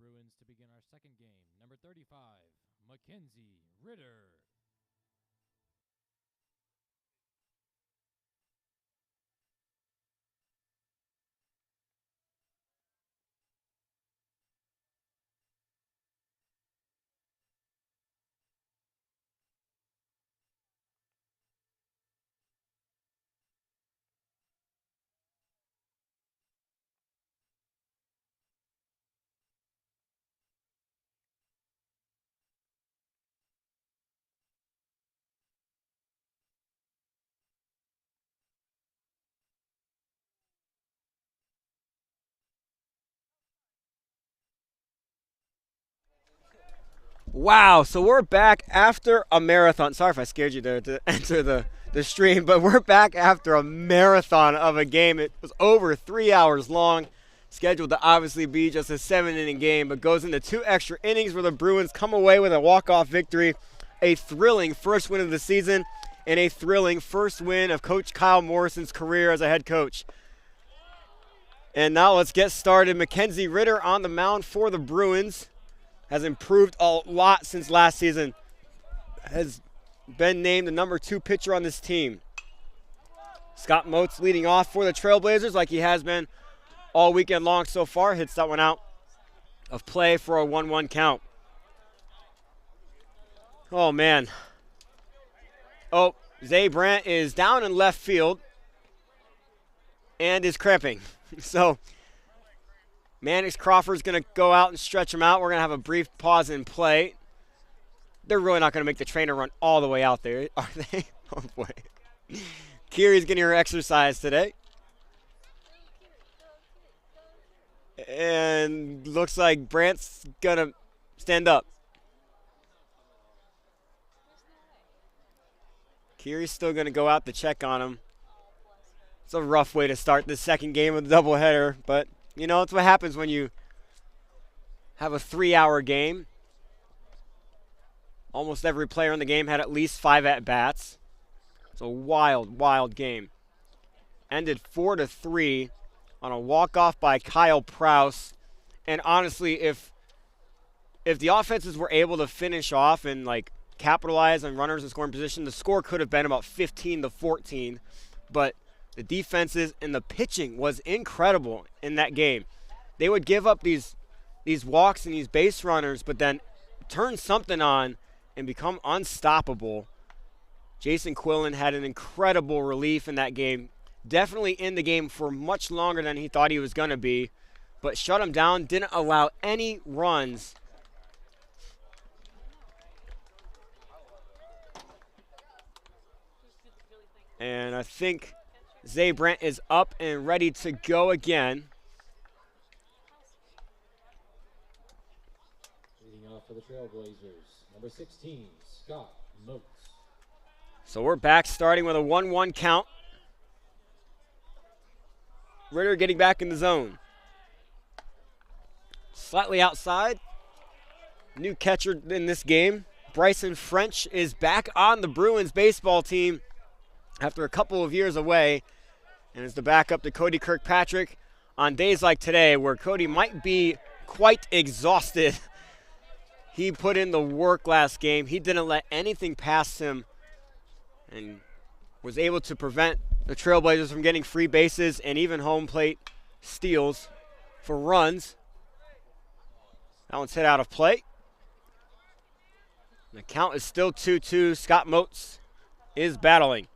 Bruins to begin our second game. Number 35, Mackenzie Ritter. Wow, so we're back after a marathon. Sorry if I scared you there to enter the stream, but we're back after a marathon of a game. It was over 3 hours long, scheduled to obviously be just a 7-inning game, but goes into 2 extra innings where the Bruins come away with a walk-off victory, a thrilling first win of the season, and a thrilling first win of Coach Kyle Morrison's career as a head coach. And now let's get started. Mackenzie Ritter on the mound for the Bruins. Has improved a lot since last season. Has been named the number 2 pitcher on this team. Scott Moats leading off for the Trailblazers like he has been all weekend long so far. Hits that one out of play for a 1-1 count. Oh, man. Oh, Zay Brandt is down in left field and is cramping. So Mannix Crawford's going to go out and stretch him out. We're going to have a brief pause in play. They're really not going to make the trainer run all the way out there, are they? Oh, boy. Kiri's getting her exercise today. And looks like Brandt's going to stand up. Kiri's still going to go out to check on him. It's a rough way to start the second game of the doubleheader, but you know, it's what happens when you have a 3-hour game. Almost every player in the game had at least 5 at-bats. It's a wild, wild game. Ended 4-3 on a walk-off by Kyle Prouse. And honestly, if the offenses were able to finish off and like capitalize on runners in scoring position, the score could have been about 15-14. But the defenses and the pitching was incredible in that game. They would give up these walks and these base runners, but then turn something on and become unstoppable. Jason Quillen had an incredible relief in that game. Definitely in the game for much longer than he thought he was going to be, but shut him down, didn't allow any runs. And I think Zay Brandt is up and ready to go again. Leading off for the Trailblazers, number 16, Scott Moats. So we're back starting with a 1-1 count. Ritter getting back in the zone. Slightly outside. New catcher in this game. Bryson French is back on the Bruins baseball team after a couple of years away, and is the backup to Cody Kirkpatrick on days like today where Cody might be quite exhausted. He put in the work last game. He didn't let anything pass him and was able to prevent the Trailblazers from getting free bases and even home plate steals for runs. That one's hit out of play. The count is still 2-2. Scott Moats is battling.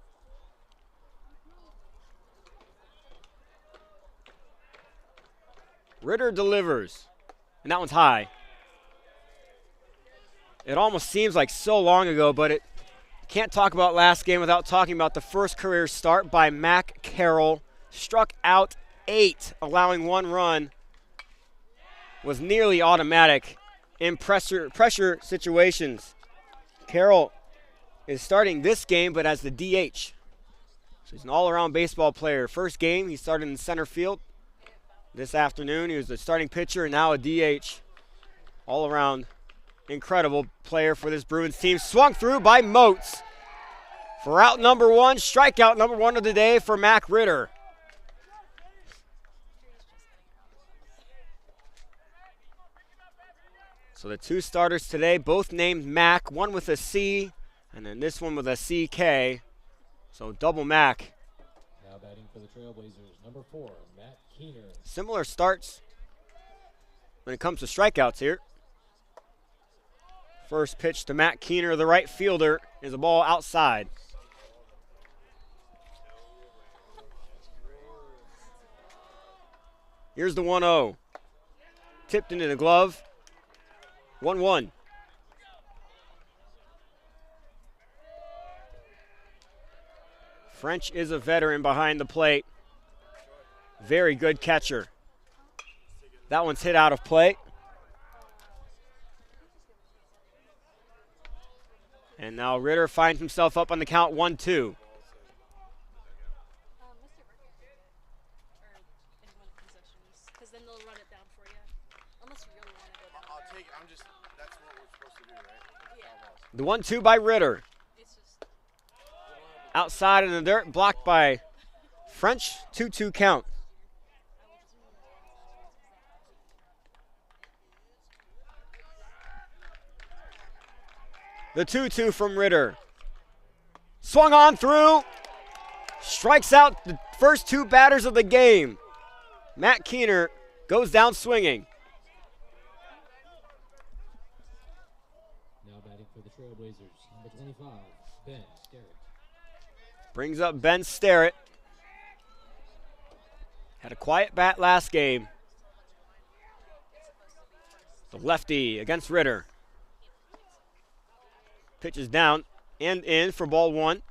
Ritter delivers, and that one's high. It almost seems like so long ago, but it can't talk about last game without talking about the first career start by Mac Carroll. Struck out 8, allowing 1 run. Was nearly automatic in pressure situations. Carroll is starting this game, but as the DH. So he's an all-around baseball player. First game, he started in center field. This afternoon, he was the starting pitcher and now a DH. All around incredible player for this Bruins team. Swung through by Moats for out number 1, strikeout number 1 of the day for Mac Ritter. So the two starters today, both named Mac, one with a C, and then this one with a CK. So double Mac. Now batting for the Trailblazers, number 4, Matt Keener. Similar starts when it comes to strikeouts here. First pitch to Matt Keener, the right fielder, is a ball outside. Here's the 1-0. Tipped into the glove. 1-1. French is a veteran behind the plate. Very good catcher. That one's hit out of play. And now Ritter finds himself up on the count 1-2. Then they'll run it down for you. Unless you really want to go down. I'll take it. That's what we're supposed to do, right? Yeah. The 1-2 by Ritter. It's just Outside in the dirt, blocked by French. 2-2 count. The 2-2 from Ritter. Swung on through. Strikes out the first two batters of the game. Matt Keener goes down swinging. Now batting for the Trailblazers, number 25, Ben Sterrett. Brings up Ben Sterrett. Had a quiet bat last game. The lefty against Ritter. Pitches down and in for ball 1.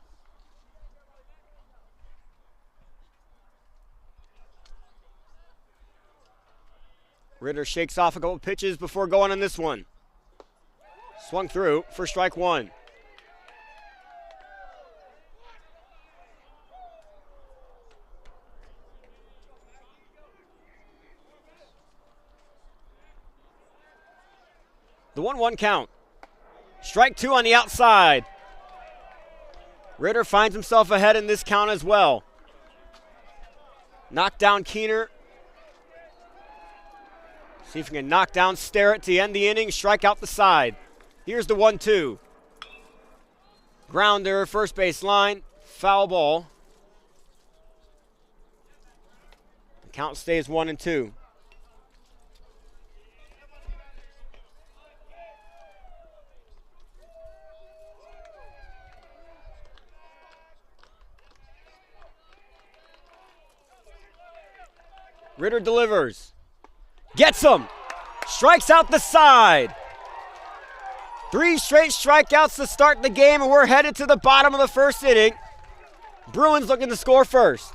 Ritter shakes off a couple pitches before going on this one. Swung through for strike 1. The 1-1 count. Strike 2 on the outside. Ritter finds himself ahead in this count as well. Knocked down Keener. See if he can knock down Sterrett to end the inning, strike out the side. Here's the 1-2. Grounder, first base line, foul ball. The count stays 1-2. Ritter delivers. Gets him. Strikes out the side. 3 straight strikeouts to start the game, and we're headed to the bottom of the first inning. Bruins looking to score first.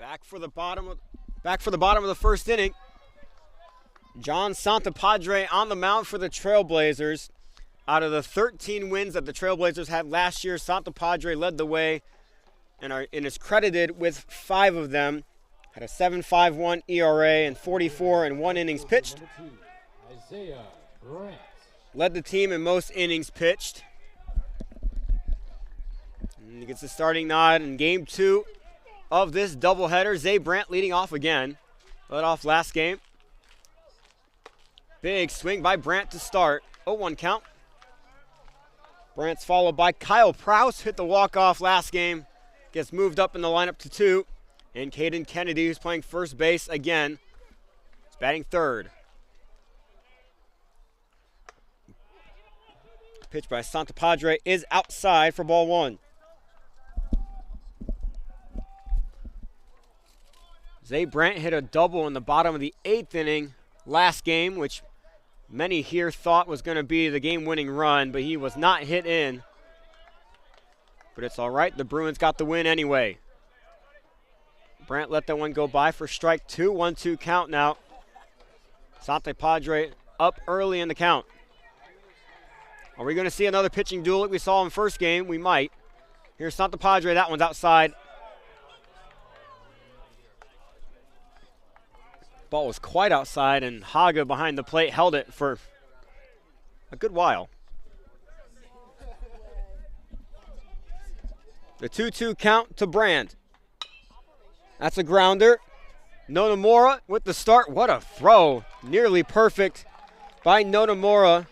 Back for the bottom of the first inning. John Santapadre on the mound for the Trailblazers. Out of the 13 wins that the Trailblazers had last year, Santapadre led the way and is credited with 5 of them. Had a 7.51 ERA and 44 and 1 innings pitched. Isaiah Grant. Led the team in most innings pitched. And he gets the starting nod in game 2 of this doubleheader. Zay Brandt leading off again. Led off last game. Big swing by Brandt to start. 0-1 count. Brandt's followed by Kyle Prouse. Hit the walk-off last game. Gets moved up in the lineup to 2. And Caden Kennedy, who's playing first base again, is batting third. Pitch by Santapadre is outside for ball 1. Zay Brandt hit a double in the bottom of the 8th inning last game, which many here thought was going to be the game-winning run, but he was not hit in. But it's all right. The Bruins got the win anyway. Brandt let that one go by for strike 2. 1-2 count now. Santapadre up early in the count. Are we going to see another pitching duel like we saw in the first game? We might. Here's Santapadre. That one's outside. Ball was quite outside, and Haga behind the plate held it for a good while. The 2-2 count to Brandt. That's a grounder. Nonomura with the start. What a throw. Nearly perfect by Nonomura.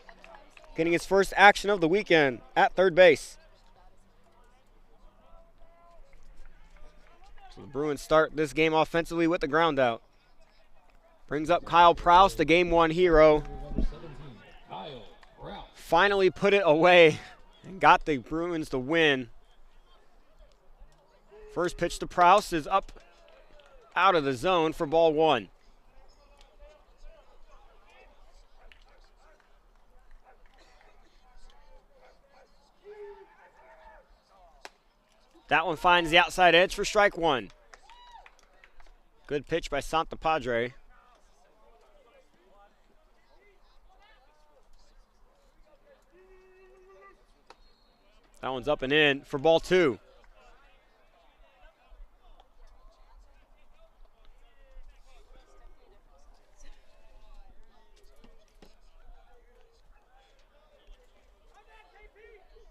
Getting his first action of the weekend at third base. So the Bruins start this game offensively with the ground out. Brings up Kyle Prouse, the game 1 hero. Finally put it away and got the Bruins the win. First pitch to Prouse is up out of the zone for ball 1. That one finds the outside edge for strike 1. Good pitch by Santapadre. That one's up and in for ball 2.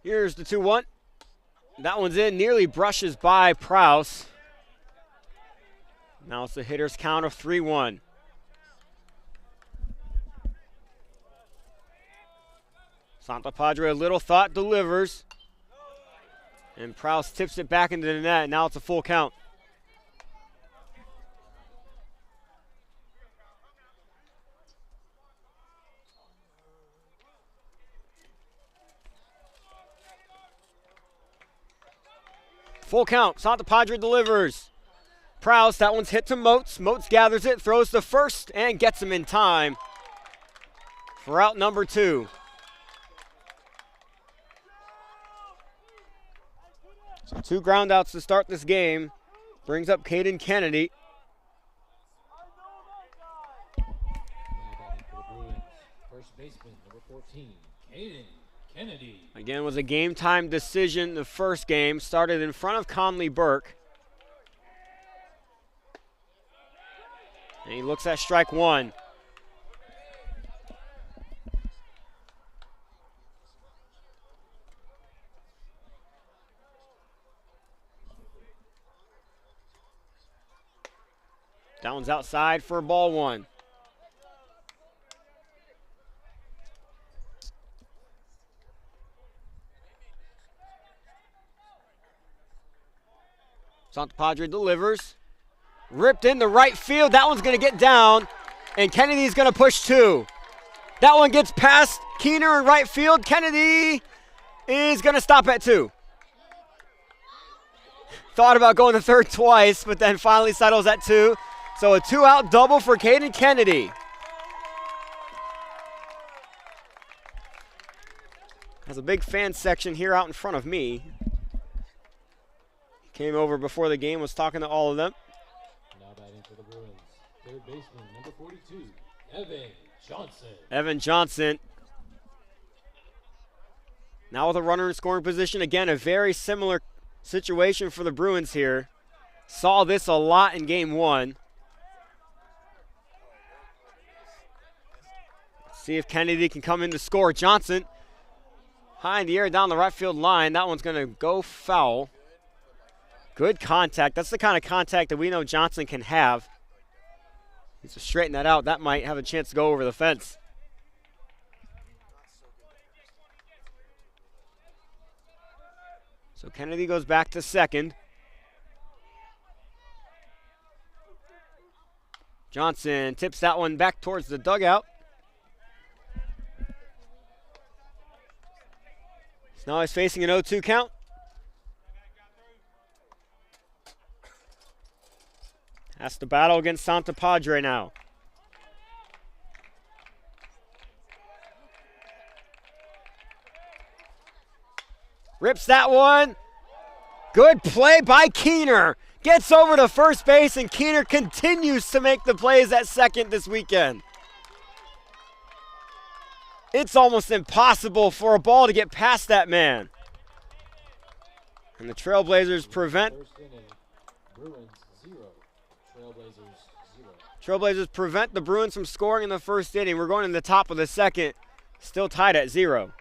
Here's the 2-1. That one's in, nearly brushes by Prouse. Now it's the hitter's count of 3-1. Santapadre, a little thought, delivers. And Prouse tips it back into the net. Now it's a full count. Full count. Santapadre delivers. Prouse, that one's hit to Moats. Moats gathers it, throws to first, and gets him in time for out number 2. So 2 groundouts to start this game. Brings up Caden Kennedy. First baseman, number 14, Caden Kennedy. Again, was a game-time decision the first game. Started in front of Conley Burke. And he looks at strike 1. That one's outside for ball 1. Santapadre delivers. Ripped into right field. That one's going to get down. And Kennedy's going to push 2. That one gets past Keener in right field. Kennedy is going to stop at 2. Thought about going to third twice, but then finally settles at 2. So a 2-out double for Caden Kennedy. Has a big fan section here out in front of me. Came over before the game, was talking to all of them. third baseman, number 42, Evan Johnson. Evan Johnson. Now with a runner in scoring position. Again, a very similar situation for the Bruins here. Saw this a lot in game one. See if Kennedy can come in to score. Johnson high in the air down the right field line. That one's going to go foul. Good contact. That's the kind of contact that we know Johnson can have. Needs to straighten that out. That might have a chance to go over the fence. So Kennedy goes back to second. Johnson tips that one back towards the dugout. So now he's facing an 0-2 count. Has to battle against Santa Padre now. Rips that one. Good play by Keener. Gets over to first base, and Keener continues to make the plays at second this weekend. It's almost impossible for a ball to get past that man. And the Trailblazers prevent. Bruins 0. Trailblazers prevent the Bruins from scoring in the first inning. We're going to the top of the second. Still tied at 0.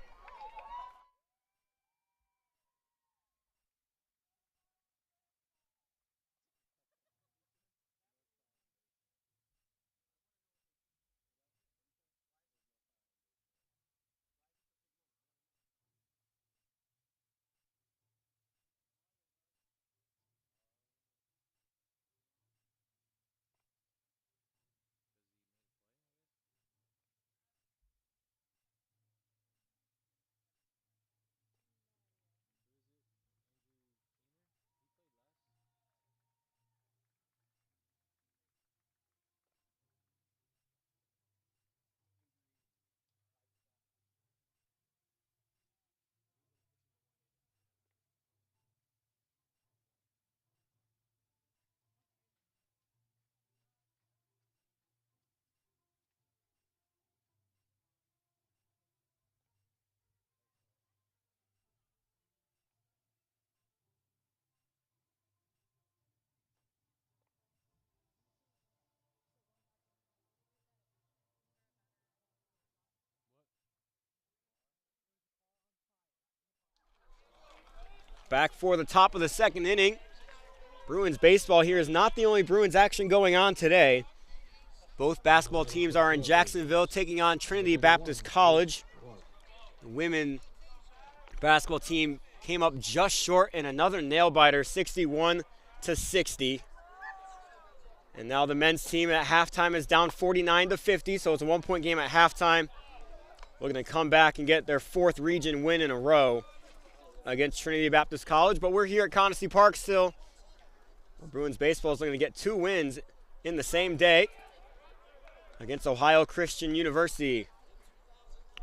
Back for the top of the second inning. Bruins baseball here is not the only Bruins action going on today. Both basketball teams are in Jacksonville taking on Trinity Baptist College. The women basketball team came up just short in another nail-biter, 61-60. And now the men's team at halftime is down 49-50, so it's a one-point game at halftime. Looking to come back and get their 4th region win in a row against Trinity Baptist College. But we're here at Conestee Park still. Bruins baseball is looking to get 2 wins in the same day against Ohio Christian University.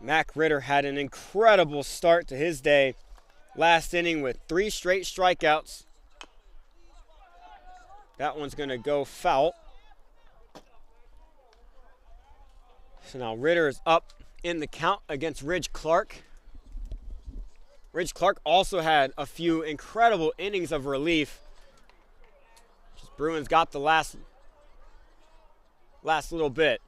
Mac Ritter had an incredible start to his day last inning with 3 straight strikeouts. That one's going to go foul. So now Ritter is up in the count against Ridge Clark. Ridge Clark also had a few incredible innings of relief. Just Bruins got the last little bit.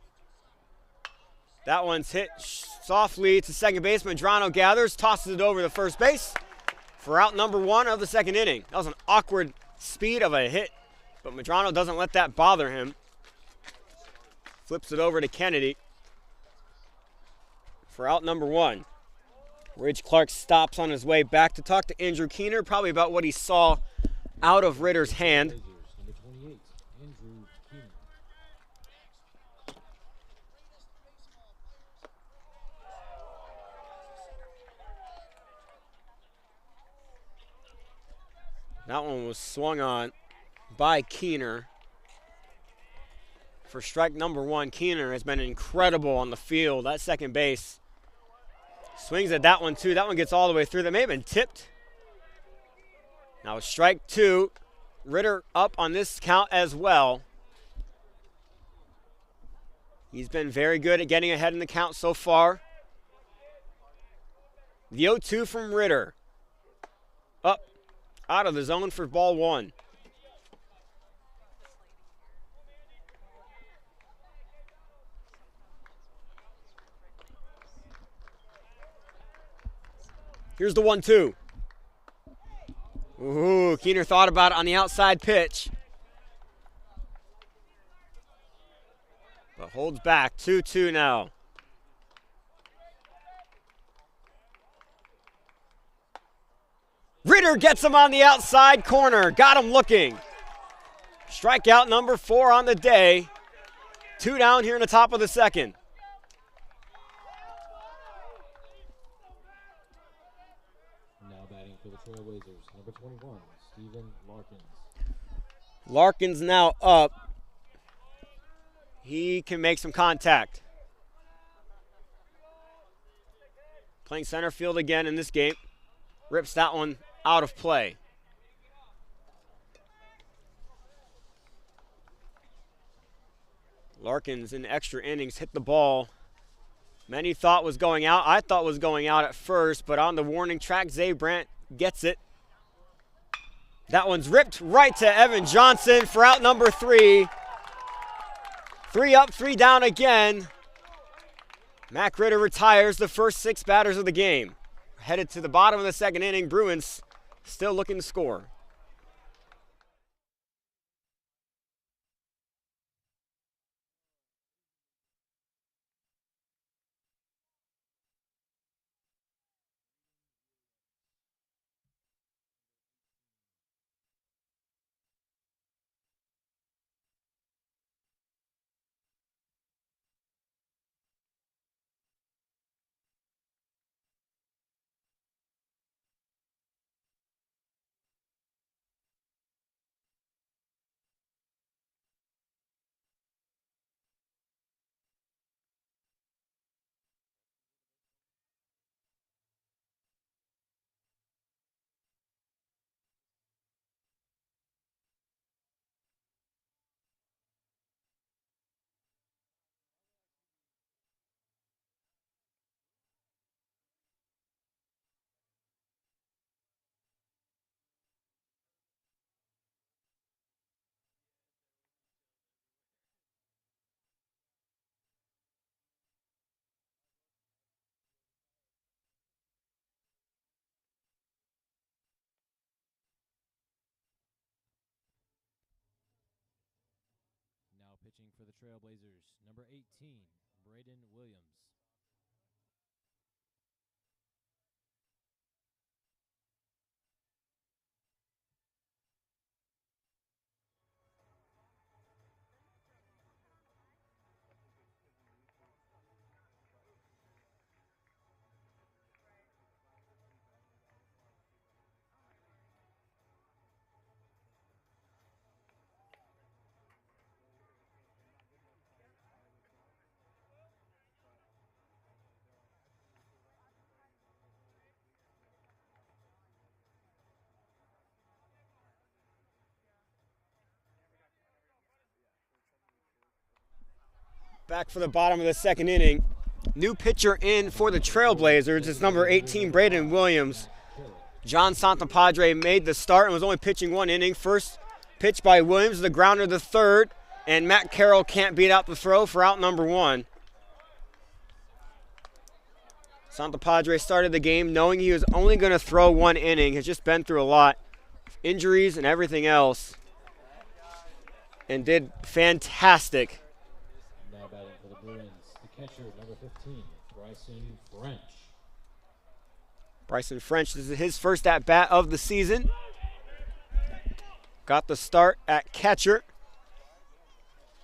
That one's hit softly to second base. Medrano gathers, tosses it over to first base for out number 1 of the second inning. That was an awkward speed of a hit, but Medrano doesn't let that bother him. Flips it over to Kennedy for out number 1. Ridge Clark stops on his way back to talk to Andrew Keener, probably about what he saw out of Ritter's hand. Number 28, Andrew Keener. That one was swung on by Keener. For strike number 1, Keener has been incredible on the field at second base. Swings at that one too. That one gets all the way through. That may have been tipped. Now strike 2. Ritter up on this count as well. He's been very good at getting ahead in the count so far. The 0-2 from Ritter. Up, out of the zone for ball one. Here's the 1-2. Ooh, Keener thought about it on the outside pitch. But holds back, 2-2 now. Ritter gets him on the outside corner. Got him looking. Strikeout number 4 on the day. 2 down here in the top of the second. Now batting for the Trailblazers, number 21, Stephen Larkins. Larkins now up. He can make some contact. Playing center field again in this game. Rips that one out of play. Larkins in extra innings hit the ball. Many thought was going out. I thought was going out at first, but on the warning track, Zay Brandt gets it. That one's ripped right to Evan Johnson for out number 3. 3 up, 3 down again. Mac Ritter retires the first 6 batters of the game. Headed to the bottom of the second inning. Bruins still looking to score. Now pitching for the Trailblazers, number 18, Braden Williams. Back for the bottom of the second inning. New pitcher in for the Trailblazers is number 18, Braden Williams. John Santapadre made the start and was only pitching 1 inning. First pitch by Williams, the grounder to third, and Matt Carroll can't beat out the throw for out number 1. Santapadre started the game knowing he was only going to throw 1 inning. Has just been through a lot, injuries and everything else, and did fantastic. Now batting for the Bruins, the catcher, number 15, Bryson French. Bryson French, this is his first at-bat of the season. Got the start at catcher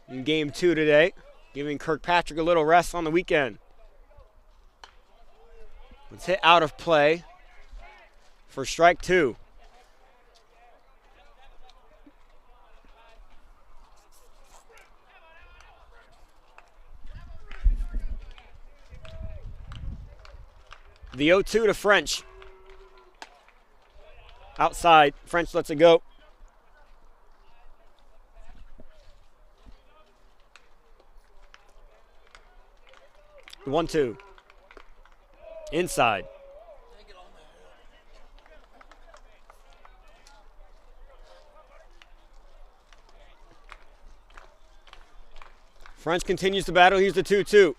in game 2 today, giving Kirkpatrick a little rest on the weekend. It's hit out of play for strike 2. The 0-2 to French. Outside, French lets it go. 1-2. Inside. French continues to battle. Here's the 2-2.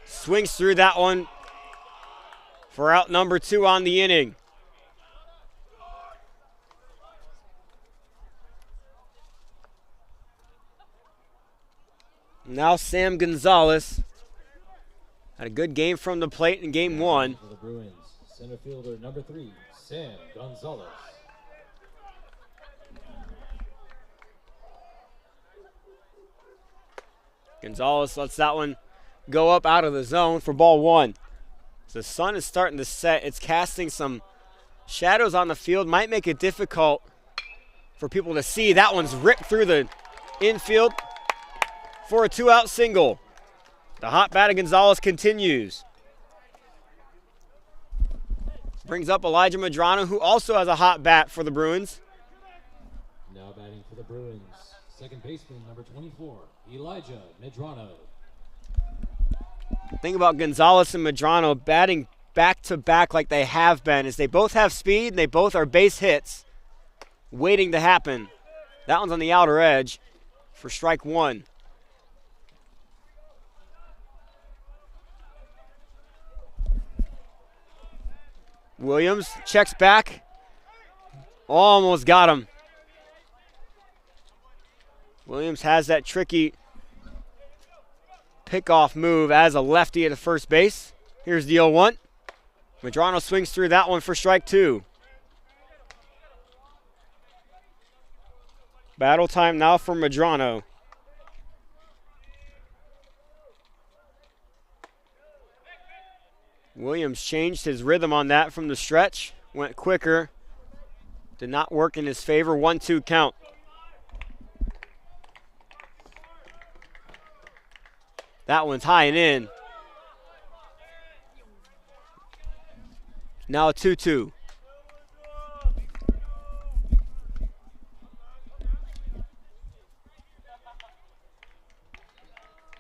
Swings through that one for out number 2 on the inning. Now Sam Gonzalez had a good game from the plate in game 1. For the Bruins, center fielder number 3, Sam Gonzalez. Gonzalez lets that one go up out of the zone for ball 1. So the sun is starting to set. It's casting some shadows on the field. Might make it difficult for people to see. That one's ripped through the infield for a 2-out single. The hot bat of Gonzalez continues. Brings up Elijah Medrano, who also has a hot bat for the Bruins. Now batting for the Bruins, second baseman number 24, Elijah Medrano. The thing about Gonzalez and Medrano batting back-to-back like they have been is they both have speed and they both are base hits waiting to happen. That one's on the outer edge for strike 1. Williams checks back. Almost got him. Williams has that tricky pickoff move as a lefty at the first base. Here's the 0-1. Medrano swings through that one for strike 2. Battle time now for Medrano. Williams changed his rhythm on that from the stretch. Went quicker. Did not work in his favor. 1-2 count. That one's high and in. Now a 2-2.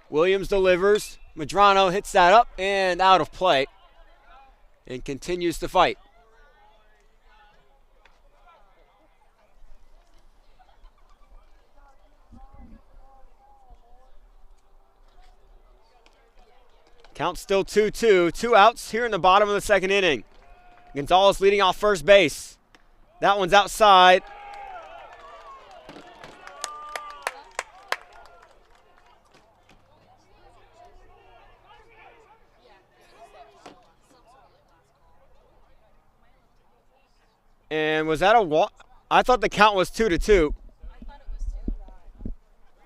Williams delivers. Medrano hits that up and out of play and continues to fight. Count still 2-2. 2 outs here in the bottom of the second inning. Gonzalez leading off first base. That one's outside. And was that a walk? I thought the count was 2-2.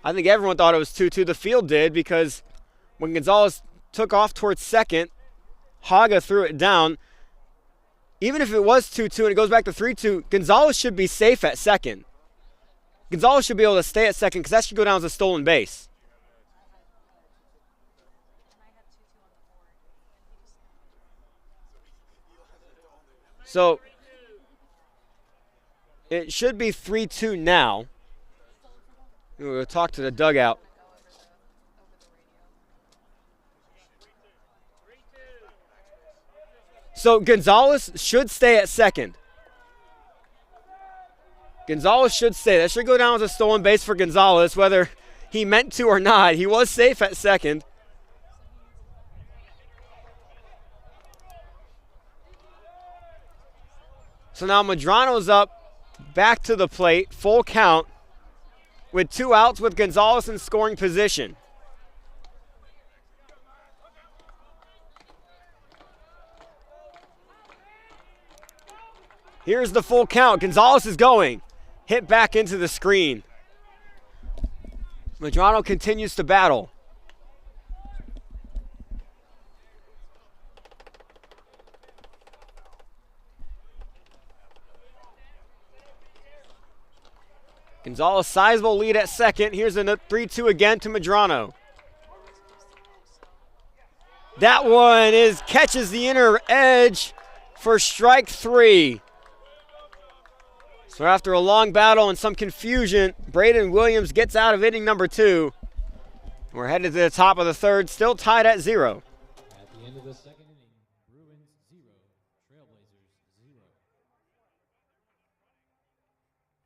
I think everyone thought it was 2-2. The field did, because when Gonzalez took off towards second, Haga threw it down. Even if it was 2-2 and it goes back to 3-2, Gonzalez should be safe at second. Gonzalez should be able to stay at second because that should go down as a stolen base. So it should be 3-2 now. We'll talk to the dugout. So Gonzalez should stay at second. Gonzalez should stay. That should go down as a stolen base for Gonzalez, whether he meant to or not. He was safe at second. So now Medrano's up, back to the plate, full count, with 2 outs with Gonzalez in scoring position. Here's the full count. Gonzalez is going. Hit back into the screen. Medrano continues to battle. Gonzalez, sizable lead at second. Here's a 3-2 again to Medrano. That one catches the inner edge for strike 3. So after a long battle and some confusion, Braden Williams gets out of inning number 2. We're headed to the top of the third, still tied at 0. At end of the second inning. Bruins 0, Trailblazers 0.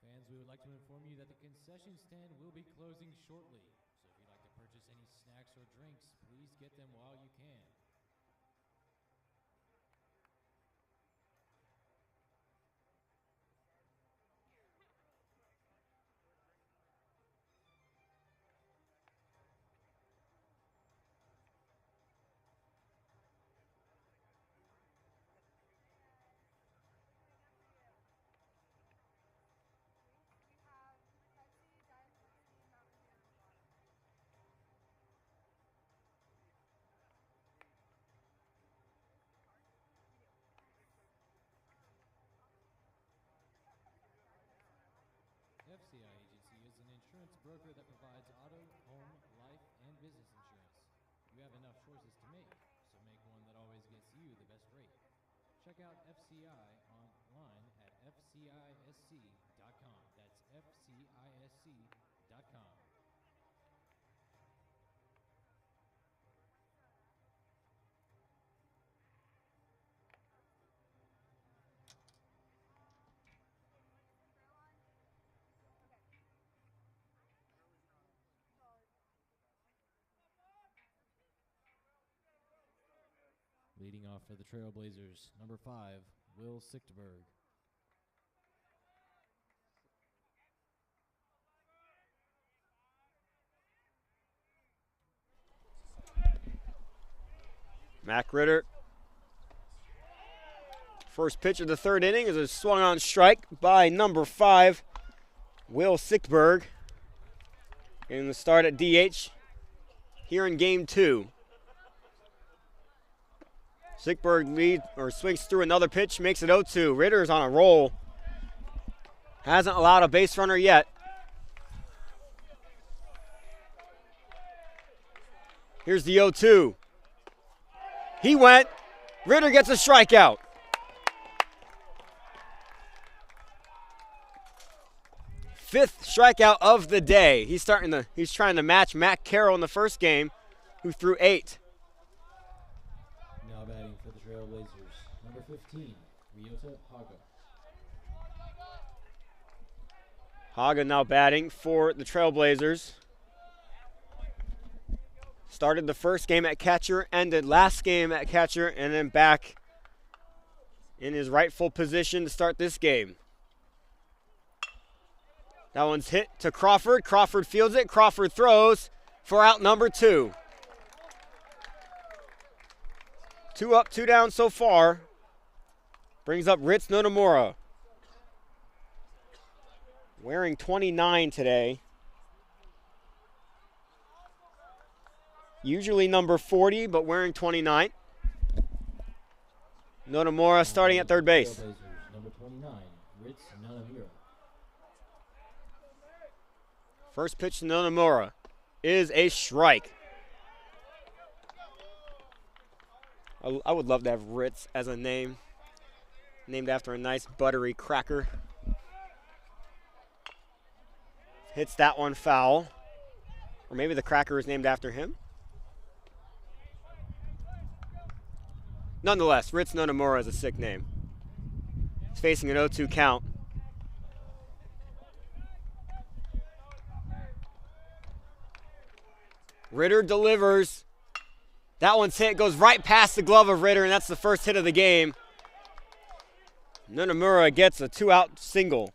Fans, we would like to inform you that the concession stand will be closing shortly. So if you'd like to purchase any snacks or drinks, please get them while you can. FCI Agency is an insurance broker that provides auto, home, life, and business insurance. You have enough choices to make, so make one that always gets you the best rate. Check out FCI online at fcisc.com. That's fcisc.com. Leading off for the Trailblazers, number 5, Will Sichtberg. Mac Ritter. First pitch of the third inning is a swung on strike by number 5, Will Sichtberg. Getting the start at DH here in game 2. Sichtberg swings through another pitch, makes it 0-2. Ritter's on a roll. Hasn't allowed a base runner yet. Here's the 0-2. He went. Ritter gets a strikeout. Fifth strikeout of the day. He's trying to match Matt Carroll in the first game, who threw 8. Now batting for the Trailblazers, number 15, Ryota Haga. Haga now batting for the Trailblazers. Started the first game at catcher, ended last game at catcher, and then back in his rightful position to start this game. That one's hit to Crawford. Crawford fields it. Crawford throws for out number 2. 2 up, 2 down so far. Brings up Ritz Notamura. Wearing 29 today. Usually number 40, but wearing 29. Notamura starting at third base. Number 29, Ritz Notamura. First pitch to Notamura is a strike. I would love to have Ritz as a name. Named after a nice buttery cracker. Hits that one foul. Or maybe the cracker is named after him. Nonetheless, Ritz Notamura is a sick name. He's facing an 0-2 count. Ritter delivers. That one's hit, goes right past the glove of Ritter, and that's the first hit of the game. Notamura gets a 2-out single.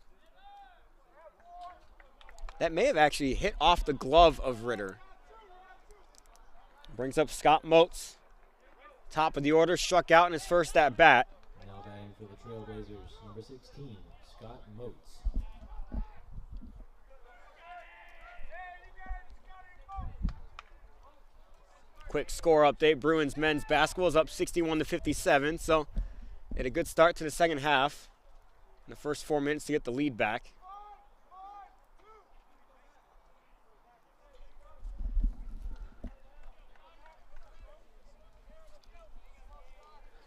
That may have actually hit off the glove of Ritter. Brings up Scott Moats. Top of the order, struck out in his first at bat. Now batting for the Trailblazers, number 16, Scott Moats. Quick score update. Bruins men's basketball is up 61-57, so they had a good start to the second half. In the first 4 minutes to get the lead back.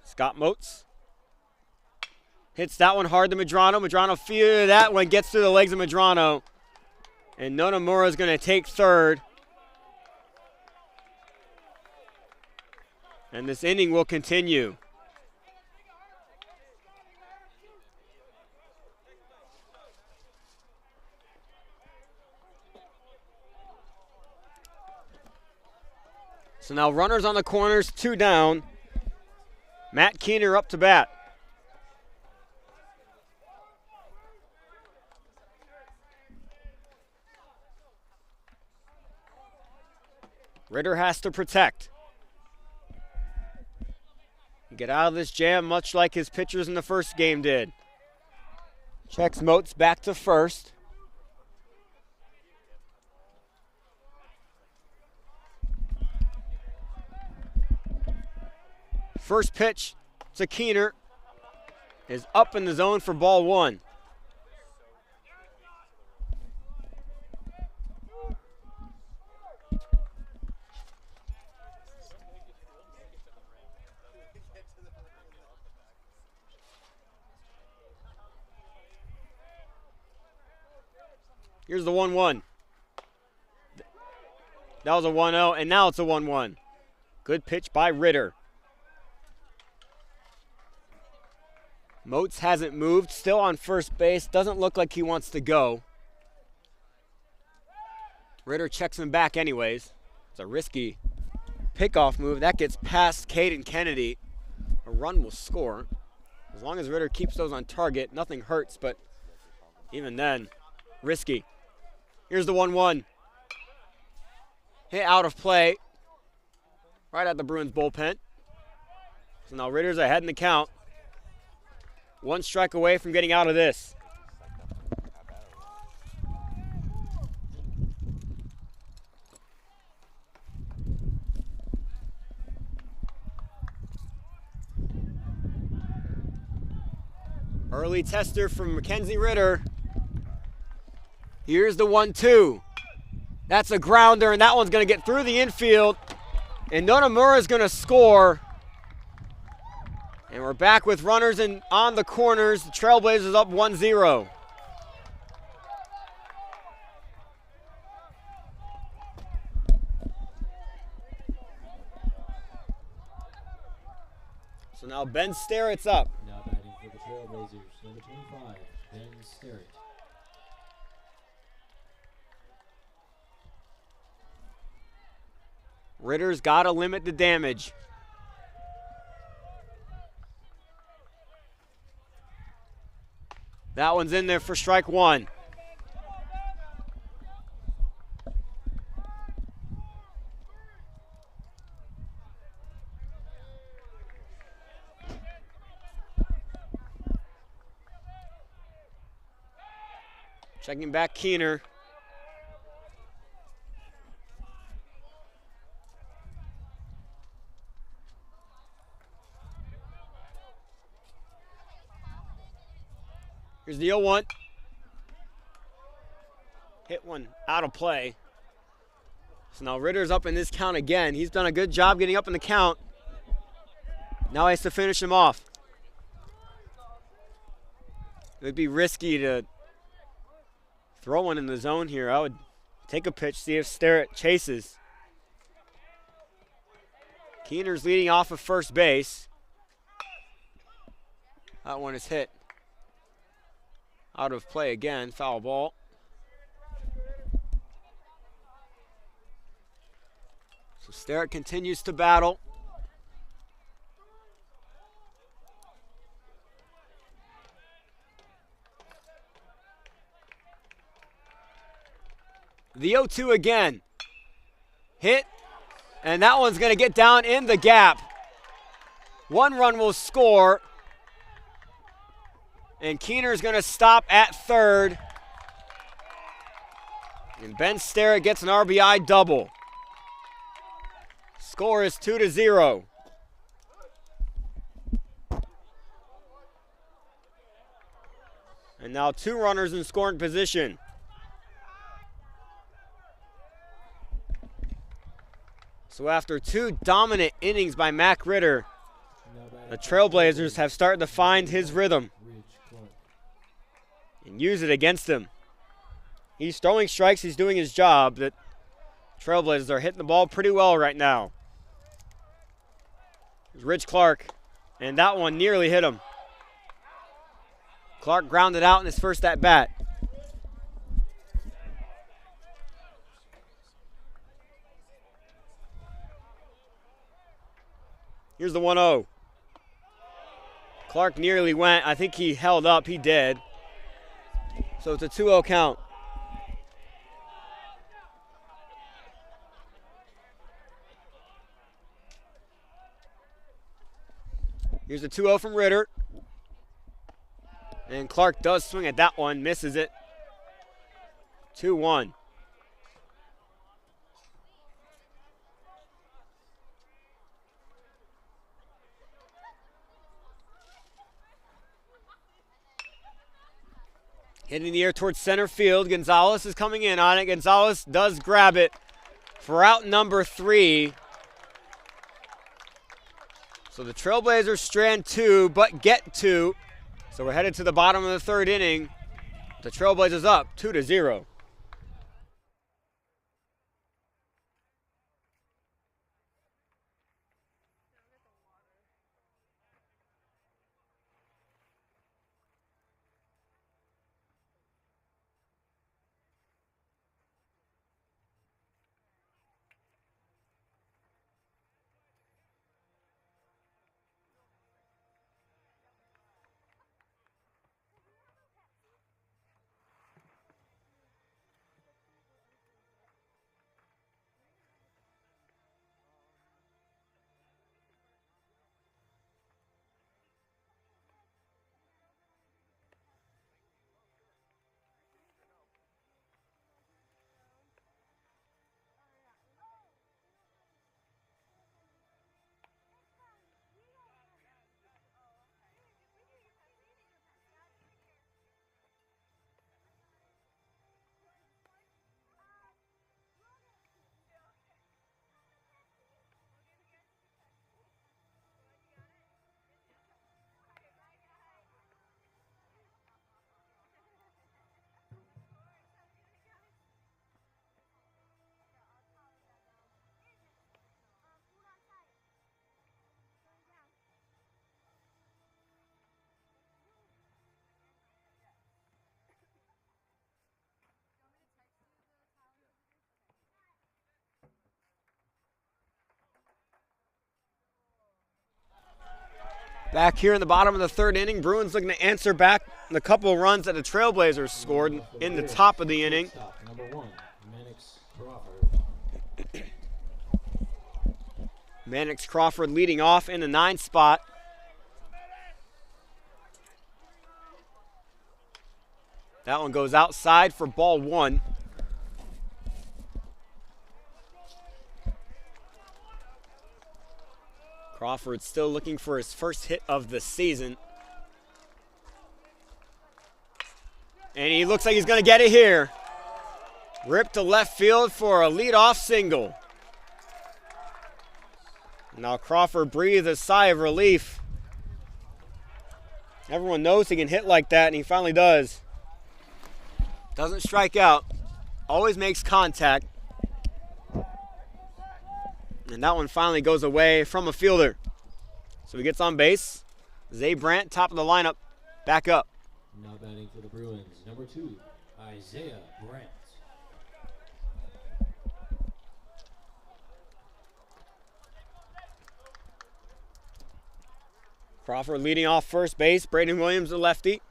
Scott Moats hits that one hard to Medrano. Medrano feels that one, gets through the legs of Medrano. And Notamura is going to take third. And this inning will continue. So now runners on the corners, 2 down. Matt Keener up to bat. Ritter has to protect. Get out of this jam much like his pitchers in the first game did. Checks Moats back to first. First pitch to Keener is up in the zone for ball 1. Here's the 1-1. That was a 1-0, and now it's a 1-1. Good pitch by Ritter. Moats hasn't moved, still on first base. Doesn't look like he wants to go. Ritter checks him back anyways. It's a risky pickoff move. That gets past Caden Kennedy. A run will score. As long as Ritter keeps those on target, nothing hurts, but even then, risky. Here's the 1-1. Hit out of play. Right at the Bruins bullpen. So now Ritter's ahead in the count. 1 strike away from getting out of this. Early tester from Mackenzie Ritter. Here's the 1-2. That's a grounder, and that one's going to get through the infield. And Nonomura's going to score. And we're back with runners on the corners. The Trailblazers up 1-0. So now Ben Sterrett's up. Now batting for the Trailblazers, number 25, Ben Sterrett. Ritter's got to limit the damage. That one's in there for strike 1. Checking back Keener. Here's the 0-1. Hit one out of play. So now Ritter's up in this count again. He's done a good job getting up in the count. Now he has to finish him off. It would be risky to throw one in the zone here. I would take a pitch, see if Sterrett chases. Keener's leading off of first base. That one is hit. Out of play again, foul ball. So Sterrett continues to battle. The 0-2 again. Hit, and that one's going to get down in the gap. 1 run will score. And Keener's going to stop at third. And Ben Sterrett gets an RBI double. Score is 2-0. And now 2 runners in scoring position. So after 2 dominant innings by Mac Ritter, the Trailblazers have started to find his rhythm and use it against him. He's throwing strikes, he's doing his job. The Trailblazers are hitting the ball pretty well right now. Rich Clark, and that one nearly hit him. Clark grounded out in his first at bat. Here's the 1-0. Clark nearly went. I think he held up. He did. So it's a 2-0 count. Here's the 2-0 from Ritter. And Clark does swing at that one, misses it. 2-1. Hitting the air towards center field. Gonzalez is coming in on it. Gonzalez does grab it for out number 3. So the Trailblazers strand 2, but get 2. So we're headed to the bottom of the 3rd inning. The Trailblazers up 2-0. Back here in the bottom of the 3rd inning, Bruins looking to answer back the couple runs that the Trailblazers scored in the top of the inning. Number 1, Crawford. Mannix Crawford leading off in the 9th spot. That one goes outside for ball 1. Crawford still looking for his first hit of the season. And he looks like he's going to get it here. Ripped to left field for a leadoff single. Now Crawford breathes a sigh of relief. Everyone knows he can hit like that, and he finally does. Doesn't strike out. Always makes contact. And that one finally goes away from a fielder. So he gets on base. Zay Brandt, top of the lineup, back up. Now batting for the Bruins, number 2, Isaiah Brandt. Crawford leading off first base. Braden Williams, the lefty.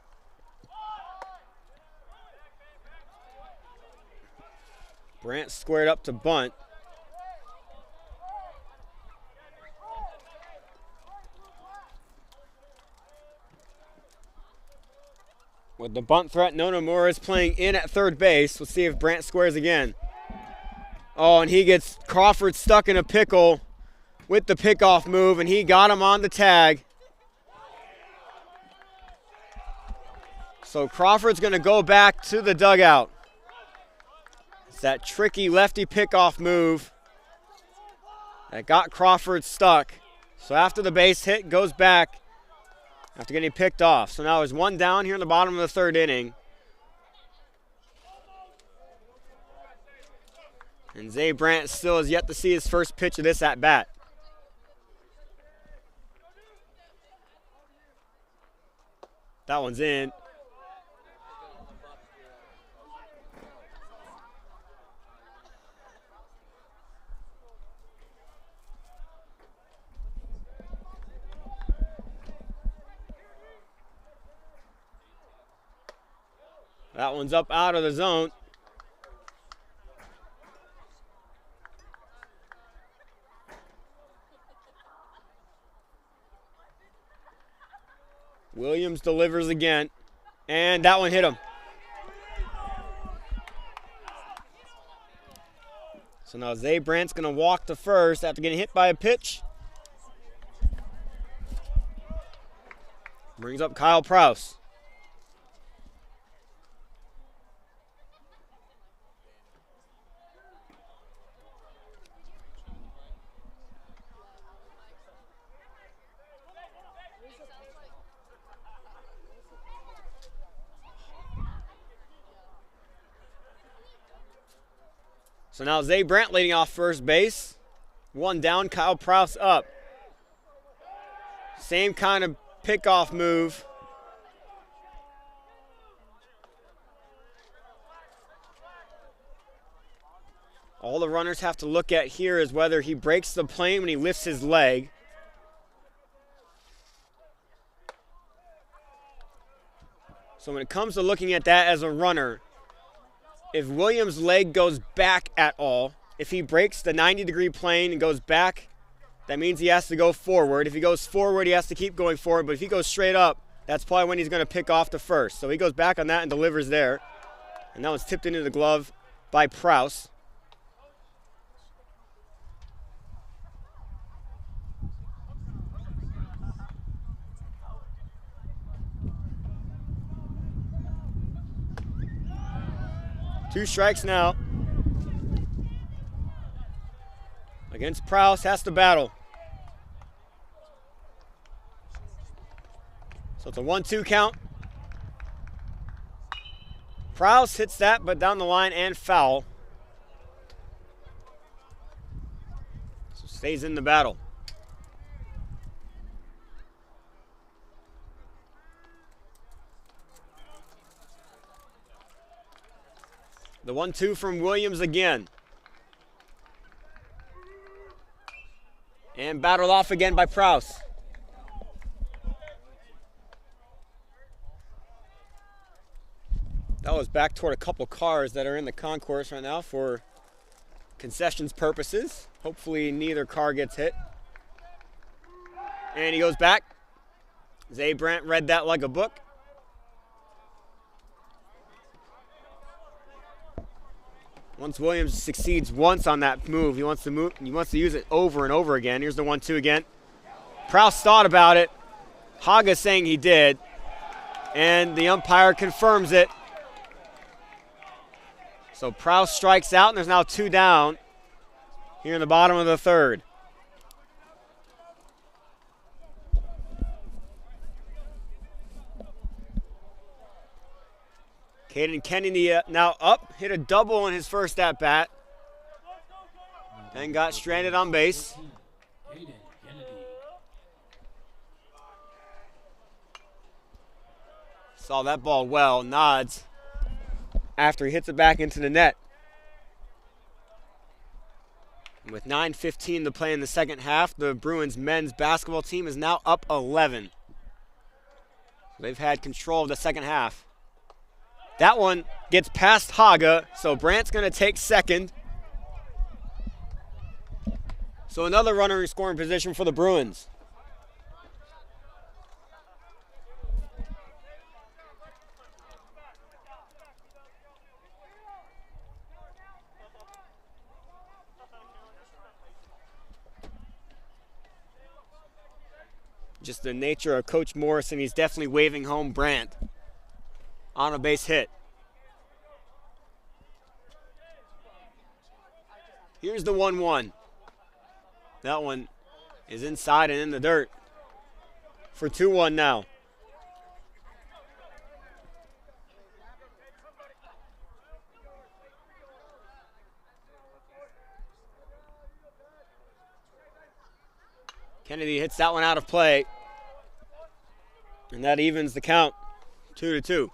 Brandt squared up to bunt. With the bunt threat, Nono Moore is playing in at 3rd base. We'll see if Brandt squares again. Oh, and he gets Crawford stuck in a pickle with the pickoff move, and he got him on the tag. So Crawford's going to go back to the dugout. It's that tricky lefty pickoff move that got Crawford stuck. So after the base hit, goes back after getting picked off. So now there's 1 down here in the bottom of the 3rd inning. And Zay Brandt still has yet to see his first pitch of this at-bat. That one's in. That one's up out of the zone. Williams delivers again, and that one hit him. So now Zay Brandt's going to walk to first after getting hit by a pitch. Brings up Kyle Prouse. So now Zay Brandt leading off first base. One down, Kyle Prouse up. Same kind of pickoff move. All the runners have to look at here is whether he breaks the plane when he lifts his leg. So when it comes to looking at that as a runner, if Williams' leg goes back at all, if he breaks the 90-degree plane and goes back, that means he has to go forward. If he goes forward, he has to keep going forward. But if he goes straight up, that's probably when he's going to pick off the first. So he goes back on that and delivers there. And that one's tipped into the glove by Prouse. Two strikes now. Against Prouse, has to battle. So it's a 1-2 count. Prouse hits that, but down the line and foul. So stays in the battle. The 1-2 from Williams again. And battled off again by Prouse. That was back toward a couple cars that are in the concourse right now for concessions purposes. Hopefully neither car gets hit. And he goes back. Zay Brandt read that like a book. Once Williams succeeds once on that move, he wants to use it over and over again. Here's the 1-2 again. Prouse thought about it. Haga saying he did. And the umpire confirms it. So Prouse strikes out, and there's now 2 down here in the bottom of the third. Caden Kennedy now up, hit a double in his first at-bat, and got stranded on base. Saw that ball well, nods after he hits it back into the net. And with 9:15 to play in the second half, the Bruins men's basketball team is now up 11. They've had control of the second half. That one gets past Haga, so Brandt's going to take second. So another runner in scoring position for the Bruins. Just the nature of Coach Morrison, he's definitely waving home Brandt on a base hit. Here's the 1-1. That one is inside and in the dirt for 2-1 now. Kennedy hits that one out of play, and that evens the count. 2-2.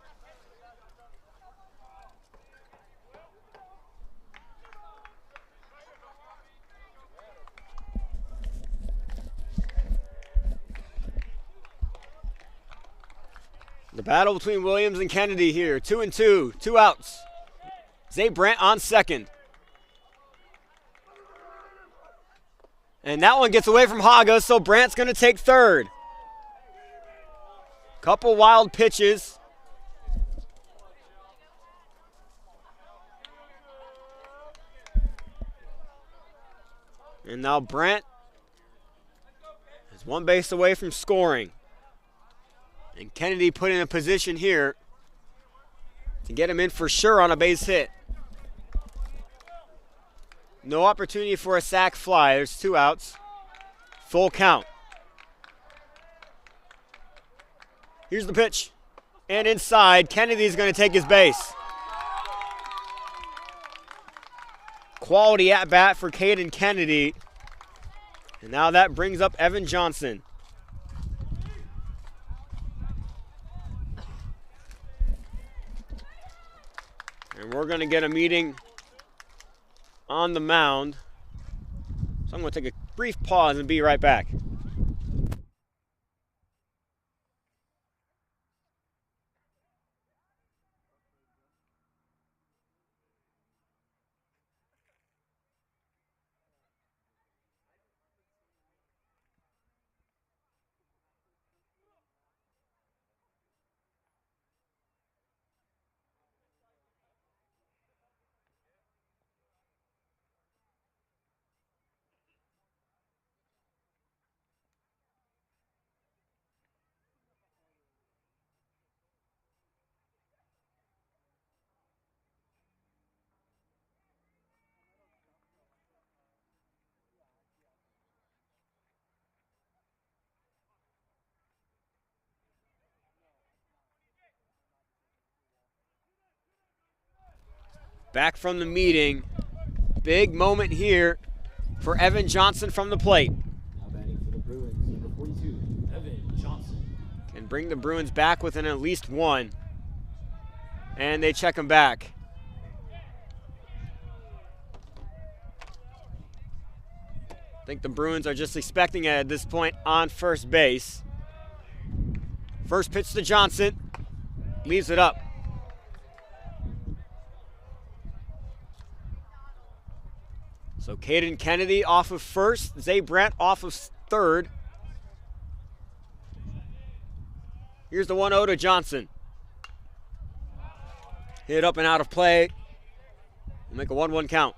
The battle between Williams and Kennedy here. 2-2, 2 outs. Zay Brandt on second. And that one gets away from Haga, so Brandt's going to take third. Couple wild pitches. And now Brandt is one base away from scoring. And Kennedy put in a position here to get him in for sure on a base hit. No opportunity for a sac fly. There's 2 outs. Full count. Here's the pitch. And inside, Kennedy's going to take his base. Quality at bat for Caden Kennedy. And now that brings up Evan Johnson. And we're going to get a meeting on the mound. So I'm going to take a brief pause and be right back. Back from the meeting. Big moment here for Evan Johnson from the plate. Now batting for the Bruins, number 42, Evan Johnson. Can bring the Bruins back within at least one. And they check him back. I think the Bruins are just expecting it at this point on first base. First pitch to Johnson. Leaves it up. So Caden Kennedy off of first. Zay Brandt off of third. Here's the 1-0 to Johnson. Hit up and out of play. We'll make a 1-1 count.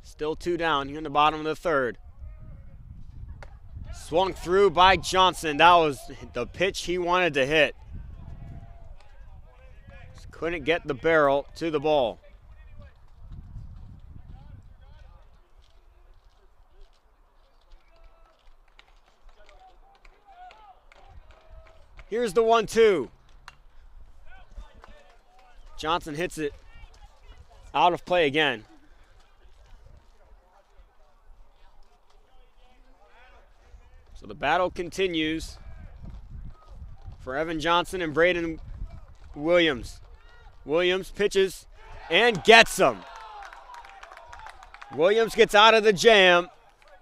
Still 2 down here in the bottom of the third. Swung through by Johnson. That was the pitch he wanted to hit. Just couldn't get the barrel to the ball. Here's the 1-2. Johnson hits it out of play again. So the battle continues for Evan Johnson and Braden Williams. Williams pitches and gets him. Williams gets out of the jam.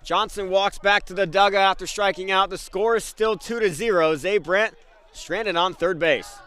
Johnson walks back to the dugout after striking out. The score is still 2-0. Zay Brandt stranded on third base.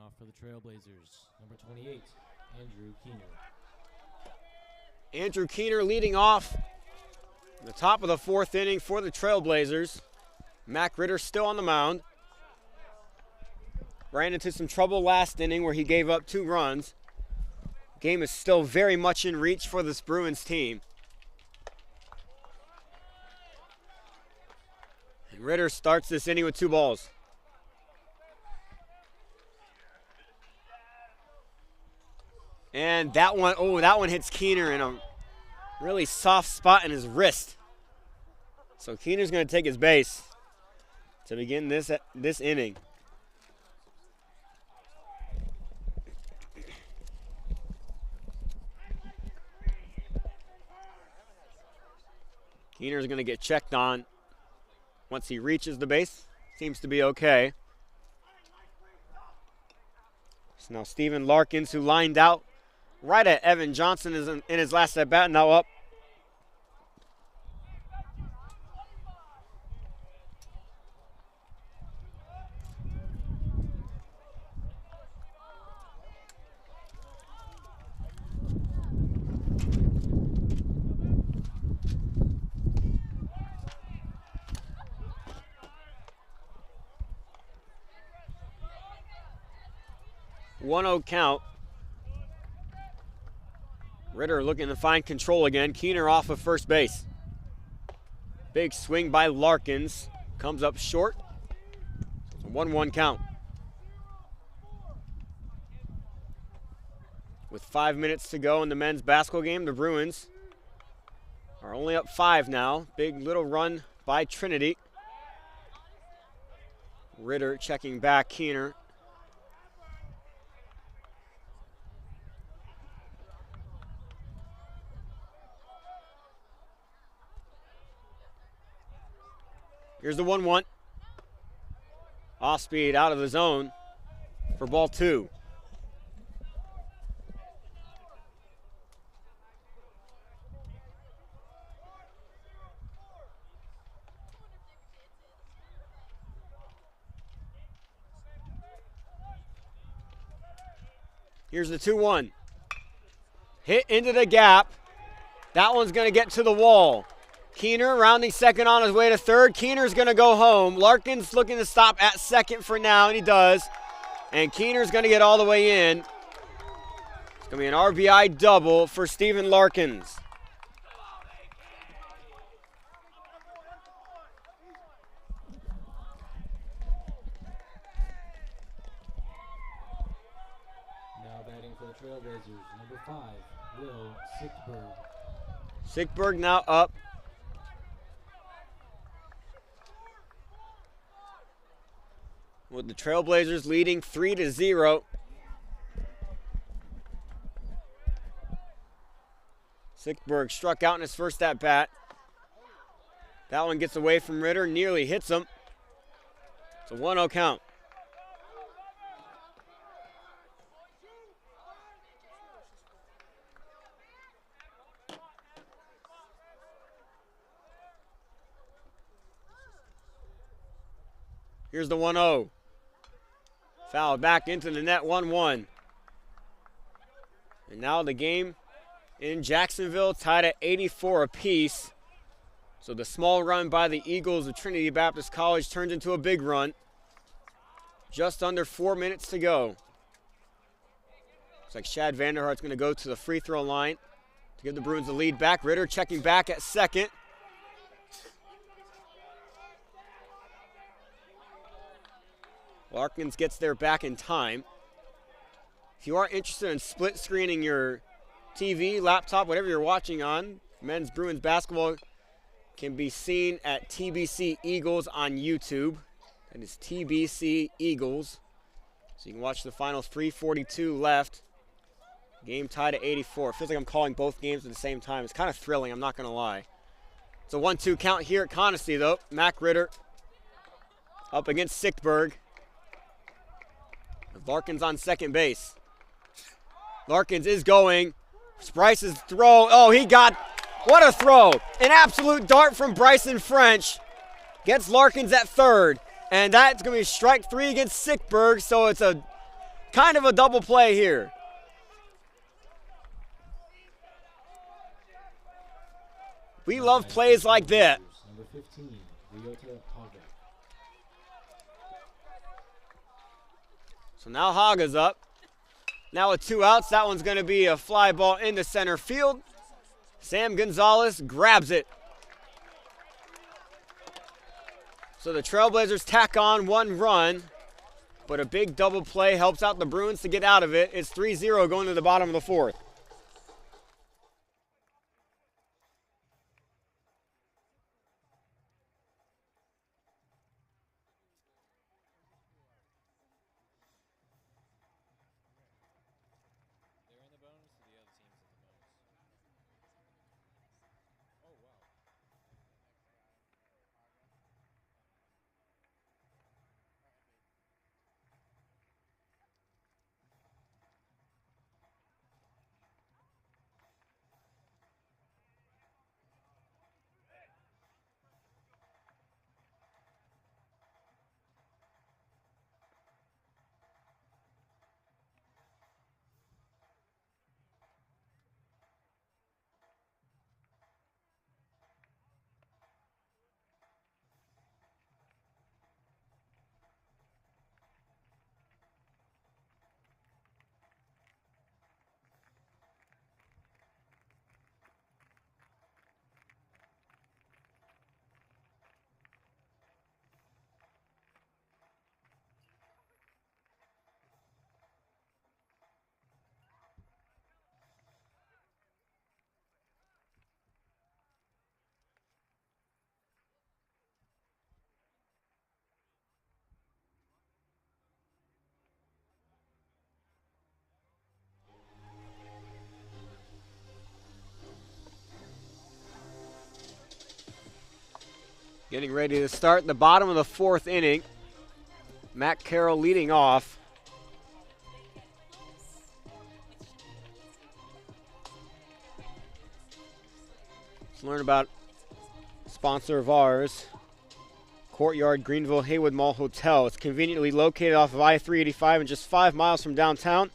off for the Trailblazers, number 28, Andrew Keener. Andrew Keener leading off in the top of the 4th inning for the Trailblazers. Mac Ritter still on the mound. Ran into some trouble last inning where he gave up 2 runs. Game is still very much in reach for this Bruins team. And Ritter starts this inning with 2 balls. And that one hits Keener in a really soft spot in his wrist. So Keener's going to take his base to begin this inning. Keener's going to get checked on once he reaches the base. Seems to be okay. So now Stephen Larkins, who lined out right at Evan Johnson, is in his last at bat, now up. One-oh count. Ritter looking to find control again. Keener off of first base. Big swing by Larkins. Comes up short. 1-1 count. With 5 minutes to go in the men's basketball game, the Bruins are only up 5 now. Big little run by Trinity. Ritter checking back Keener. Here's the 1-1. Off speed out of the zone for ball 2. Here's the 2-1. Hit into the gap. That one's going to get to the wall. Keener rounding second on his way to third. Keener's going to go home. Larkins looking to stop at second for now, and he does. And Keener's going to get all the way in. It's going to be an RBI double for Stephen Larkins. Now batting for the Trailblazers, number 5, Will Sickberg. Sickberg now up. With the Trailblazers leading 3-0. Sickberg struck out in his first at bat. That one gets away from Ritter, nearly hits him. It's a 1-0 count. Here's the 1-0. Fouled back into the net, 1-1. And now the game in Jacksonville tied at 84 apiece. So the small run by the Eagles of Trinity Baptist College turns into a big run. Just under 4 minutes to go. Looks like Shad Vanderhart's going to go to the free throw line to give the Bruins the lead back. Ritter checking back at second. Larkins gets there back in time. If you are interested in split screening your TV, laptop, whatever you're watching on, men's Bruins basketball can be seen at TBC Eagles on YouTube. That is TBC Eagles. So you can watch the final 3:42 left. Game tied at 84. It feels like I'm calling both games at the same time. It's kind of thrilling, I'm not going to lie. It's a 1-2 count here at Conestee, though. Mac Ritter up against Sickberg. Larkins on second base. Larkins is going. Bryce's throw. Oh, he got, what a throw. An absolute dart from Bryson French. Gets Larkins at third. And that's going to be strike 3 against Sickberg. So it's a kind of a double play here. We love plays like that. Number 15, Ryota Haga. So now Haga's up. Now with 2 outs, that one's going to be a fly ball into center field. Sam Gonzalez grabs it. So the Trailblazers tack on 1 run, but a big double play helps out the Bruins to get out of it. It's 3-0 going to the bottom of the 4th. They're in the bonus, or the other team's in the bonus? Oh, wow. Getting ready to start the bottom of the 4th inning. Matt Carroll leading off. Let's learn about a sponsor of ours, Courtyard Greenville Haywood Mall Hotel. It's conveniently located off of I-385 and just 5 miles from downtown.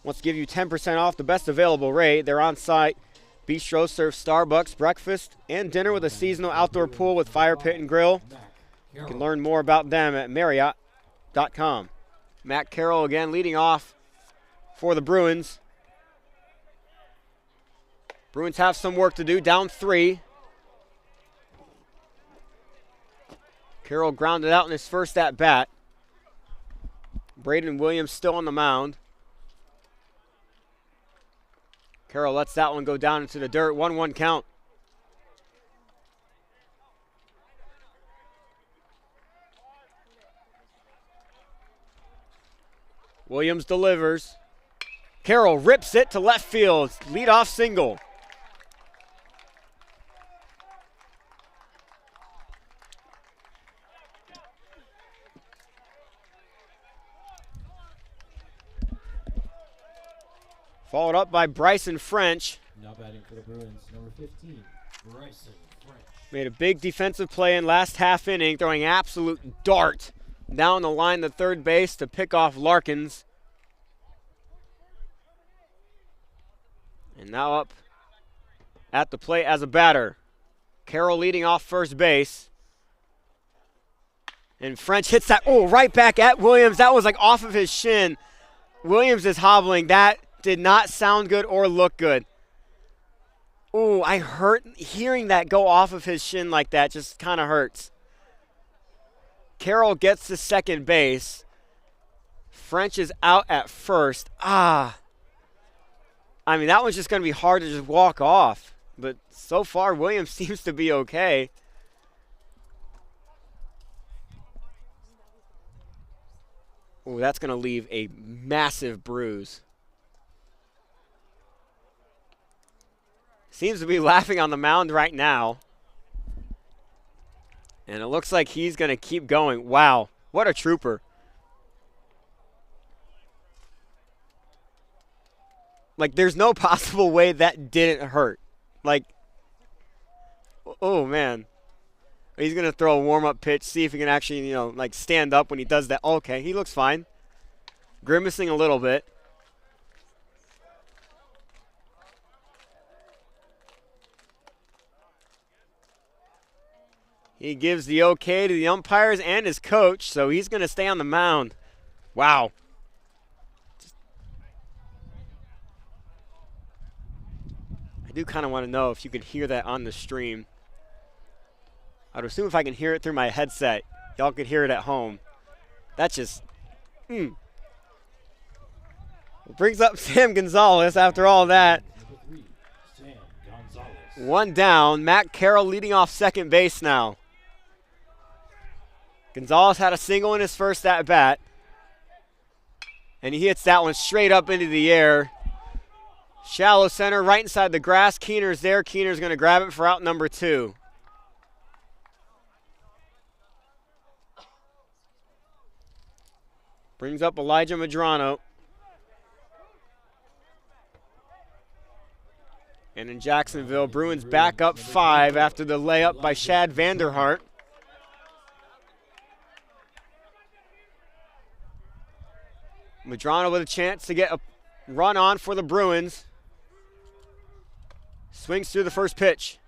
Wants to give you 10% off the best available rate. They're on site. Bistro serves Starbucks, breakfast, and dinner with a seasonal outdoor pool with fire pit and grill. You can learn more about them at Marriott.com. Matt Carroll again leading off for the Bruins. Bruins have some work to do, down 3. Carroll grounded out in his first at-bat. Braden Williams still on the mound. Carroll lets that one go down into the dirt. 1-1 count. Williams delivers. Carroll rips it to left field. Leadoff single. Followed up by Bryson French. Now batting for the Bruins, number 15, Bryson French. Made a big defensive play in last half inning, throwing absolute dart down the line to third base to pick off Larkins. And now up at the plate as a batter. Carroll leading off first base. And French hits that, right back at Williams. That was like off of his shin. Williams is hobbling. That did not sound good or look good. I hurt hearing that go off of his shin like that. Just kind of hurts. Carroll gets to second base. French is out at first. I mean, that one's just going to be hard to just walk off. But so far, Williams seems to be okay. That's going to leave a massive bruise. Seems to be laughing on the mound right now. And it looks like he's going to keep going. Wow, what a trooper. Like, there's no possible way that didn't hurt. Like, oh, man. He's going to throw a warm-up pitch, see if he can actually, like stand up when he does that. Okay, he looks fine. grimacing a little bit. He gives the okay to the umpires and his coach, so he's going to stay on the mound. Wow. I do kind of want to know if you can hear that on the stream. I'd assume if I can hear it through my headset, y'all could hear it at home. That's just, It brings up Sam Gonzalez after all that. Number 3, Sam Gonzalez. One down. Matt Carroll leading off second base now. Gonzalez had a single in his first at-bat. And he hits that one straight up into the air. Shallow center, right inside the grass. Keener's there. Keener's going to grab it for out number 2. Brings up Elijah Medrano. And in Jacksonville, Bruins back up 5 after the layup by Shad Vanderhart. Medrano with a chance to get a run on for the Bruins. Swings through the first pitch.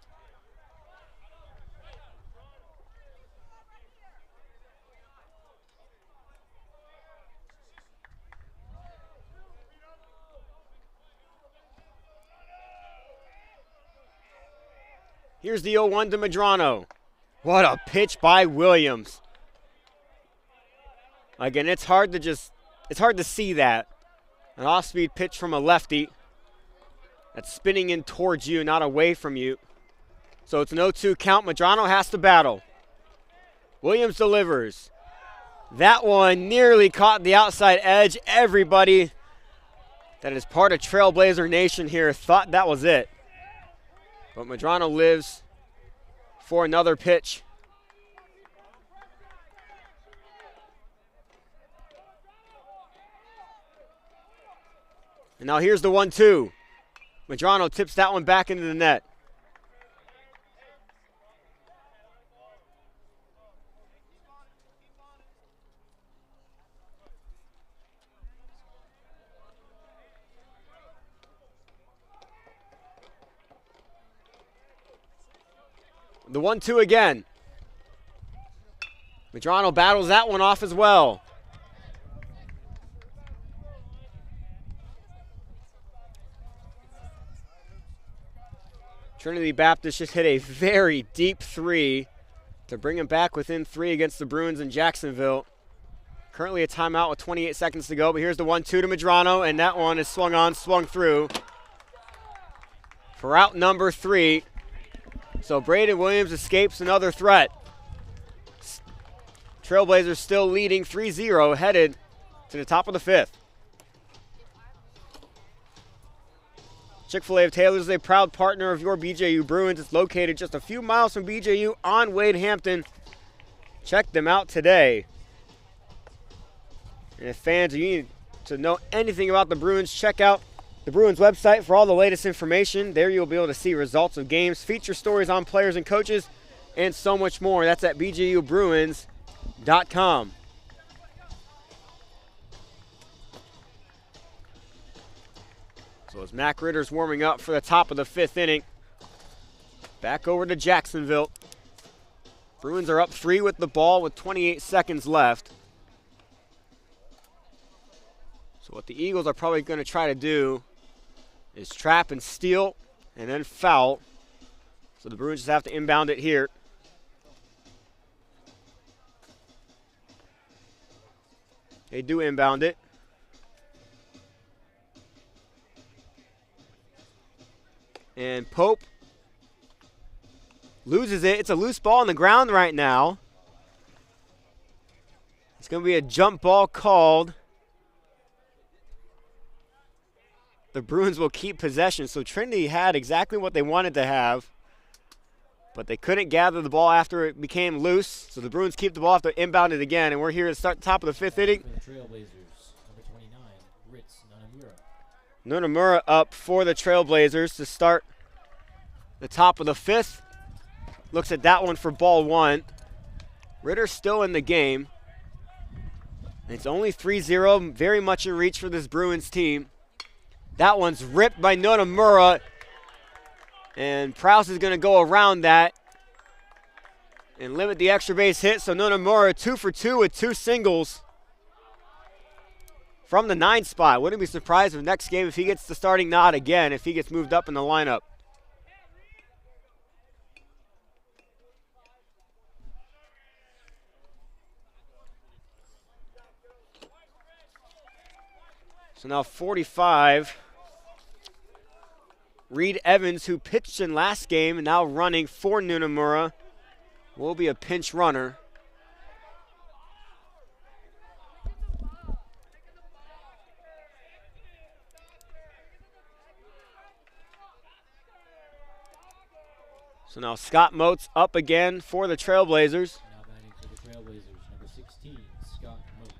Here's the 0-1 to Medrano. What a pitch by Williams. Again, it's hard to see that. An off-speed pitch from a lefty that's spinning in towards you, not away from you. So it's an 0-2 count. Medrano has to battle. Williams delivers. That one nearly caught the outside edge. Everybody that is part of Trailblazer Nation here thought that was it. But Medrano lives for another pitch. And now here's the 1-2. Medrano tips that one back into the net. The 1-2 again. Medrano battles that one off as well. Trinity Baptist just hit a very deep 3 to bring him back within 3 against the Bruins in Jacksonville. Currently a timeout with 28 seconds to go, but here's the 1-2 to Medrano, and that one is swung through for out number 3. So Braden Williams escapes another threat. Trailblazers still leading 3-0, headed to the top of the 5th. Chick-fil-A of Taylor's is a proud partner of your BJU Bruins. It's located just a few miles from BJU on Wade Hampton. Check them out today. And if fans, you need to know anything about the Bruins, check out the Bruins website for all the latest information. There you'll be able to see results of games, feature stories on players and coaches, and so much more. That's at bjubruins.com. So as Mac Ritter's warming up for the top of the 5th inning, back over to Jacksonville. Bruins are up 3 with the ball with 28 seconds left. So what the Eagles are probably going to try to do is trap and steal and then foul. So the Bruins just have to inbound it here. They do inbound it. And Pope loses it. It's a loose ball on the ground right now. It's going to be a jump ball called. The Bruins will keep possession. So Trinity had exactly what they wanted to have, but they couldn't gather the ball after it became loose. So the Bruins keep the ball after inbound it again, and we're here to start the top of the 5th inning. For the Trailblazers, number 29, Ritz Nunamura. Nunamura up for the Trailblazers to start the top of the 5th. Looks at that one for ball 1. Ritter's still in the game. It's only 3-0, very much in reach for this Bruins team. That one's ripped by Notamura, and Prowse is going to go around that and limit the extra base hit. So Notamura 2 for 2 with 2 singles from the 9 spot. Wouldn't be surprised if next game if he gets the starting nod again, if he gets moved up in the lineup. So now 45. Reed Evans, who pitched in last game and now running for Notamura, will be a pinch runner. So now Scott Moats up again for the Trailblazers. Now batting for the Trailblazers, number 16, Scott Moats.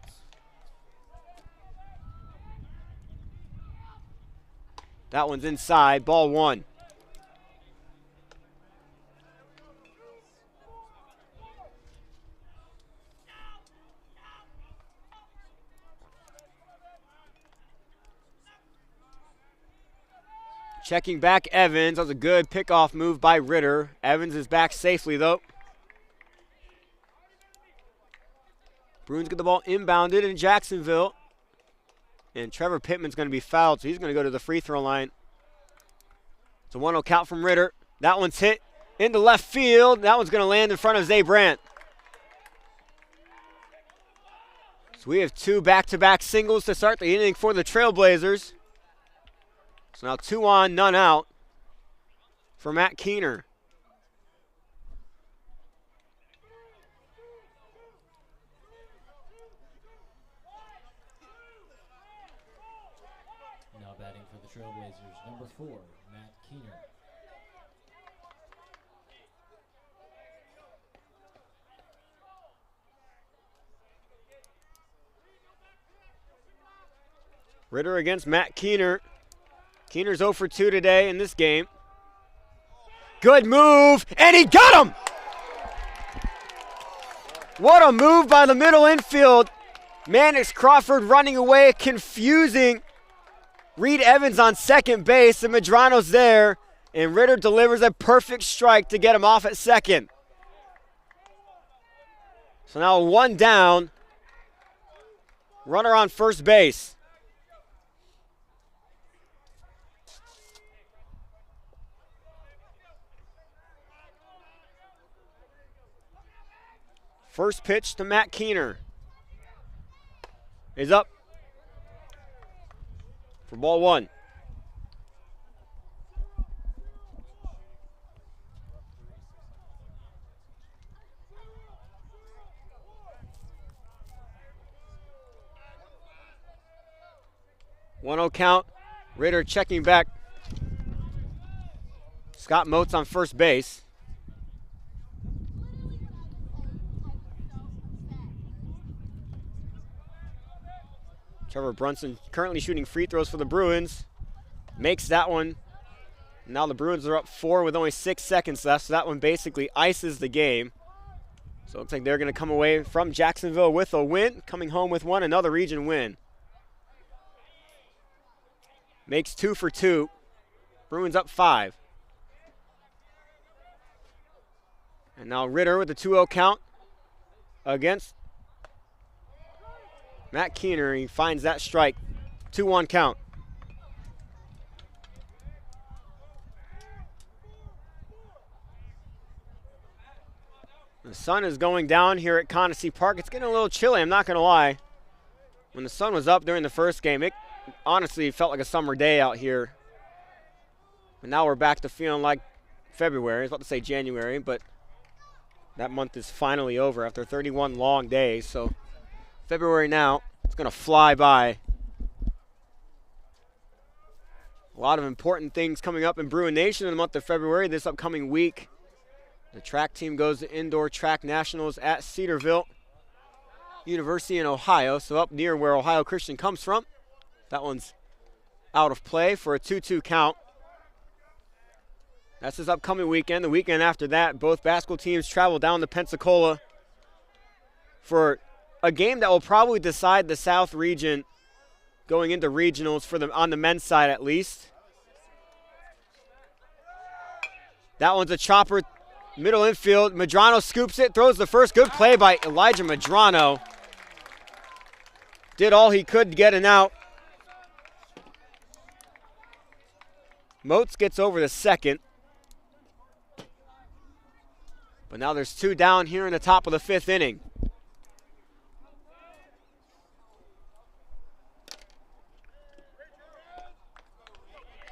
That one's inside, ball 1. Checking back Evans. That was a good pickoff move by Ritter. Evans is back safely, though. Bruins get the ball inbounded in Jacksonville. And Trevor Pittman's going to be fouled, so he's going to go to the free throw line. It's a 1-0 count from Ritter. That one's hit into left field. That one's going to land in front of Zay Brandt. So we have 2 back-to-back singles to start the inning for the Trailblazers. So now 2 on, none out for Matt Keener. Now batting for the Trailblazers, number 4, Matt Keener. Ritter against Matt Keener. Keener's 0 for 2 today in this game. Good move, and he got him! What a move by the middle infield. Mannix Crawford running away, confusing Reed Evans on second base, and Medrano's there, and Ritter delivers a perfect strike to get him off at second. So now 1 down, runner on first base. First pitch to Matt Keener is up for ball 1. One 0 count. Ritter checking back. Scott Moats on first base. Trevor Brunson currently shooting free throws for the Bruins. Makes that one. Now the Bruins are up 4 with only 6 seconds left, so that one basically ices the game. So it looks like they're going to come away from Jacksonville with a win, coming home with another region win. Makes 2 for 2. Bruins up 5. And now Ritter with the 2-0 count against Matt Keener. He finds that strike. 2-1 count. The sun is going down here at Conestee Park. It's getting a little chilly, I'm not going to lie. When the sun was up during the first game, it honestly felt like a summer day out here. But now we're back to feeling like February. I was about to say January, but that month is finally over after 31 long days. So February now, it's going to fly by. A lot of important things coming up in Bruin Nation in the month of February this upcoming week. The track team goes to Indoor Track Nationals at Cedarville University in Ohio, so up near where Ohio Christian comes from. That one's out of play for a 2-2 count. That's this upcoming weekend. The weekend after that, both basketball teams travel down to Pensacola for a game that will probably decide the South region going into regionals for on the men's side at least. That one's a chopper, middle infield. Medrano scoops it, throws the first. Good play by Elijah Medrano. Did all he could to get an out. Moats gets over the second. But now there's 2 down here in the top of the 5th inning.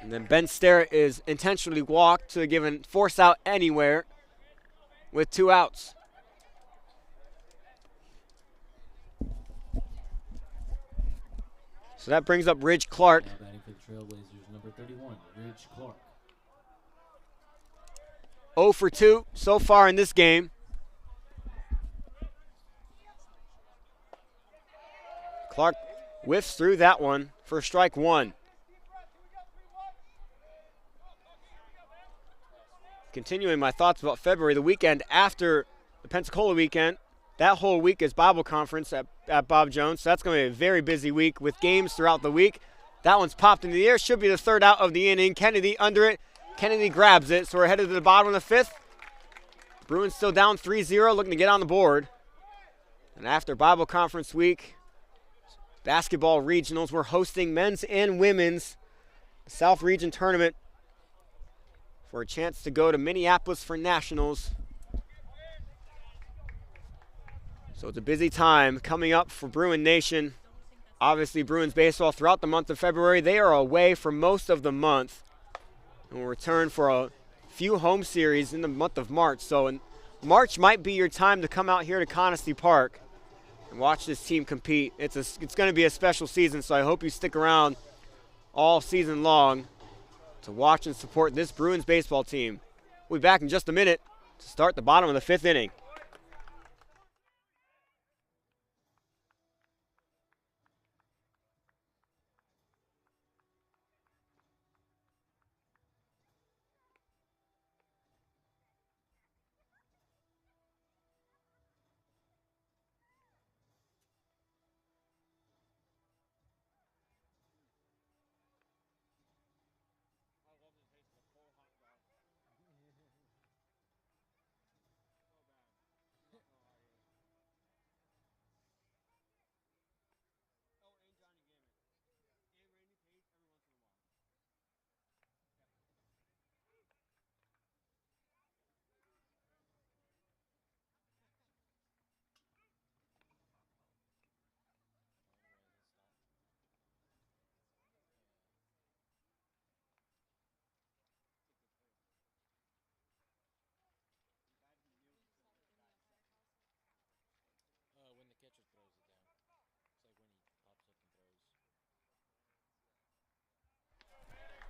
And then Ben Sterrett is intentionally walked to give a force out anywhere with 2 outs. So that brings up Ridge Clark. Now batting for the Trailblazers, number 31, Ridge Clark. 0 for 2 so far in this game. Clark whiffs through that one for strike 1. Continuing my thoughts about February, the weekend after the Pensacola weekend, that whole week is Bible conference at Bob Jones, so that's going to be a very busy week with games throughout the week. That one's popped into the air, should be the 3rd out of the inning. Kennedy under it. Kennedy grabs it, so we're headed to the bottom of the 5th. Bruins still down 3-0, looking to get on the board. And after Bible conference week, basketball regionals, we're hosting men's and women's South Region tournament for a chance to go to Minneapolis for nationals. So it's a busy time coming up for Bruin Nation. Obviously, Bruins baseball throughout the month of February. They are away for most of the month and will return for a few home series in the month of March. So March might be your time to come out here to Conestee Park and watch this team compete. It's going to be a special season, so I hope you stick around all season long to watch and support this Bruins baseball team. We'll be back in just a minute to start the bottom of the 5th inning.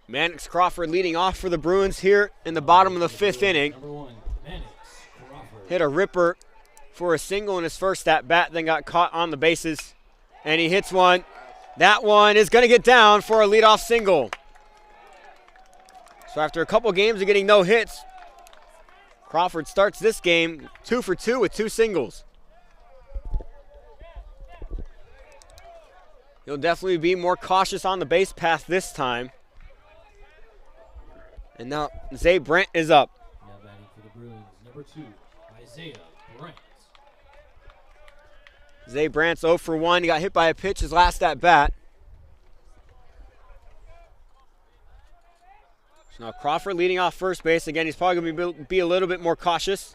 Mannix Crawford leading off for the Bruins here in the bottom of the 5th inning. Number 1, Mannix Crawford. Hit a ripper for a single in his first at bat, then got caught on the bases, and he hits one. That one is going to get down for a leadoff single. So after a couple games of getting no hits, Crawford starts this game 2 for 2 with 2 singles. He'll definitely be more cautious on the base path this time. And now Zay Brandt is up. Now batting for the Bruins, number 2, Isaiah Brandt. Zay Brandt's 0 for 1. He got hit by a pitch his last at bat. So now Crawford leading off first base. Again, he's probably going to be a little bit more cautious.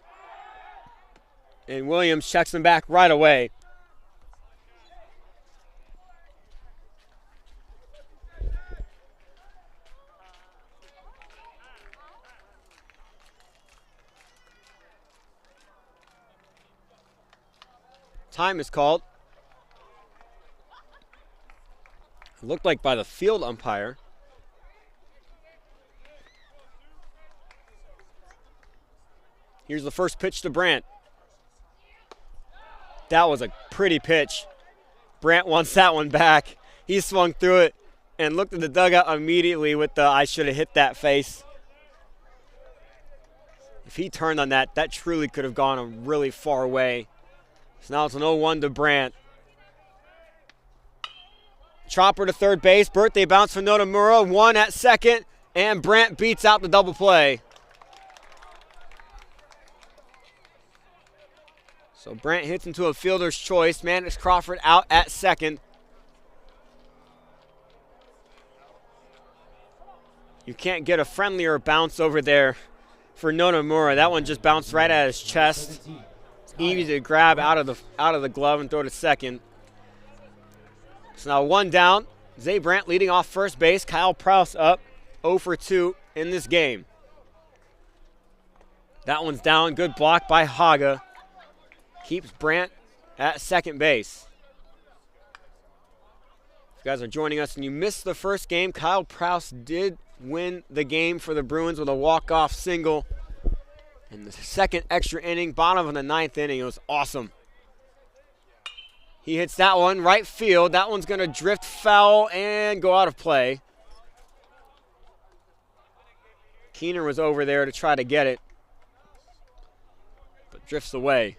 And Williams checks him back right away. Time is called. It looked like by the field umpire. Here's the first pitch to Brandt. That was a pretty pitch. Brandt wants that one back. He swung through it and looked at the dugout immediately with the "I should have hit that" face. If he turned on that, that truly could have gone a really far way. So now it's an 0-1 to Brandt. Chopper to third base. Birthday bounce for Notamura. 1 at second. And Brandt beats out the double play. So Brandt hits into a fielder's choice. Mannix Crawford out at second. You can't get a friendlier bounce over there for Notamura. That one just bounced right at his chest. It's easy to grab out of the glove and throw to second. So now 1 down. Zay Brandt leading off first base. Kyle Prouse up 0 for 2 in this game. That one's down. Good block by Haga. Keeps Brandt at second base. If you guys are joining us and you missed the first game, Kyle Prouse did win the game for the Bruins with a walk-off single in the second extra inning, bottom of the 9th inning. It was awesome. He hits that one right field. That one's going to drift foul and go out of play. Keener was over there to try to get it, but drifts away.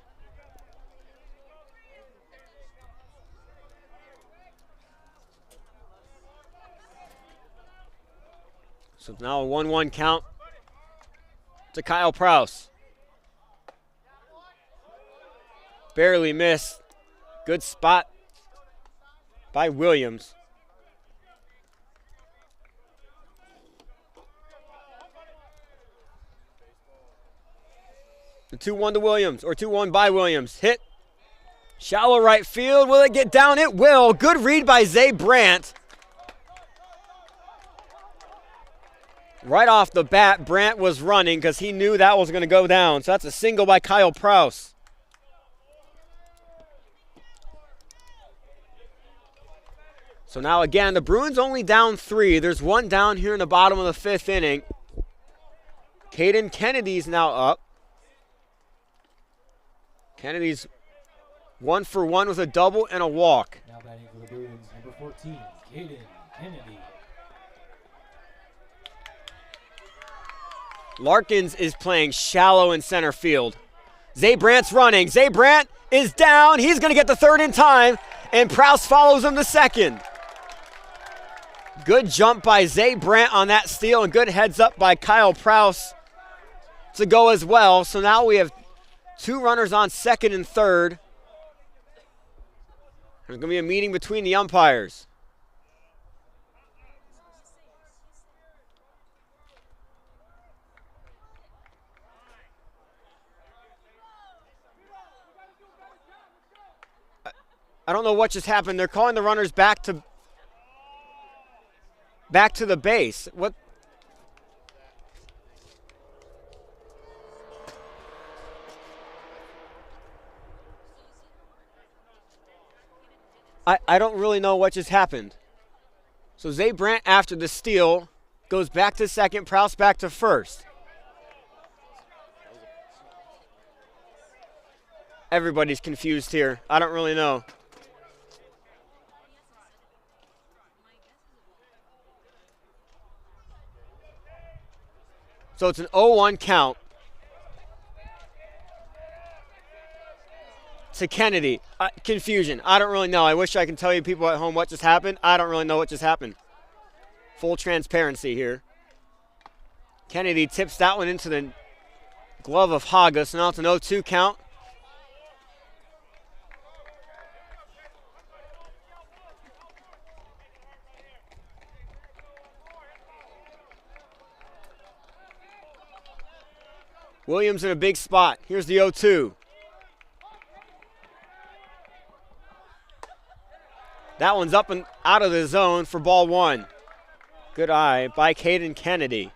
So now a 1-1 count to Kyle Prouse. Barely missed. Good spot by Williams. The 2-1 to Williams, or 2-1 by Williams. Hit. Shallow right field. Will it get down? It will. Good read by Zay Brandt. Right off the bat, Brandt was running because he knew that was going to go down. So that's a single by Kyle Prouse. So now again, the Bruins only down 3. There's 1 down here in the bottom of the 5th inning. Caden Kennedy's now up. Kennedy's 1 for 1 with a double and a walk. Now batting for the Bruins, number 14, Caden Kennedy. Larkins is playing shallow in center field. Zay Brandt's running. Zay Brandt is down. He's going to get the third in time, and Prouse follows him to second. Good jump by Zay Brandt on that steal, and good heads up by Kyle Prouse to go as well. So now we have 2 runners on second and third. There's going to be a meeting between the umpires. I don't know what just happened. They're calling the runners back to the base. What? I don't really know what just happened. So Zay Brandt, after the steal, goes back to second, Prouse back to first. Everybody's confused here. I don't really know. So it's an 0-1 count to Kennedy. Confusion. I don't really know. I wish I could tell you people at home what just happened. I don't really know what just happened. Full transparency here. Kennedy tips that one into the glove of Haga. So now it's an 0-2 count. Williams in a big spot. Here's the 0-2. That one's up and out of the zone for ball 1. Good eye by Caden Kennedy.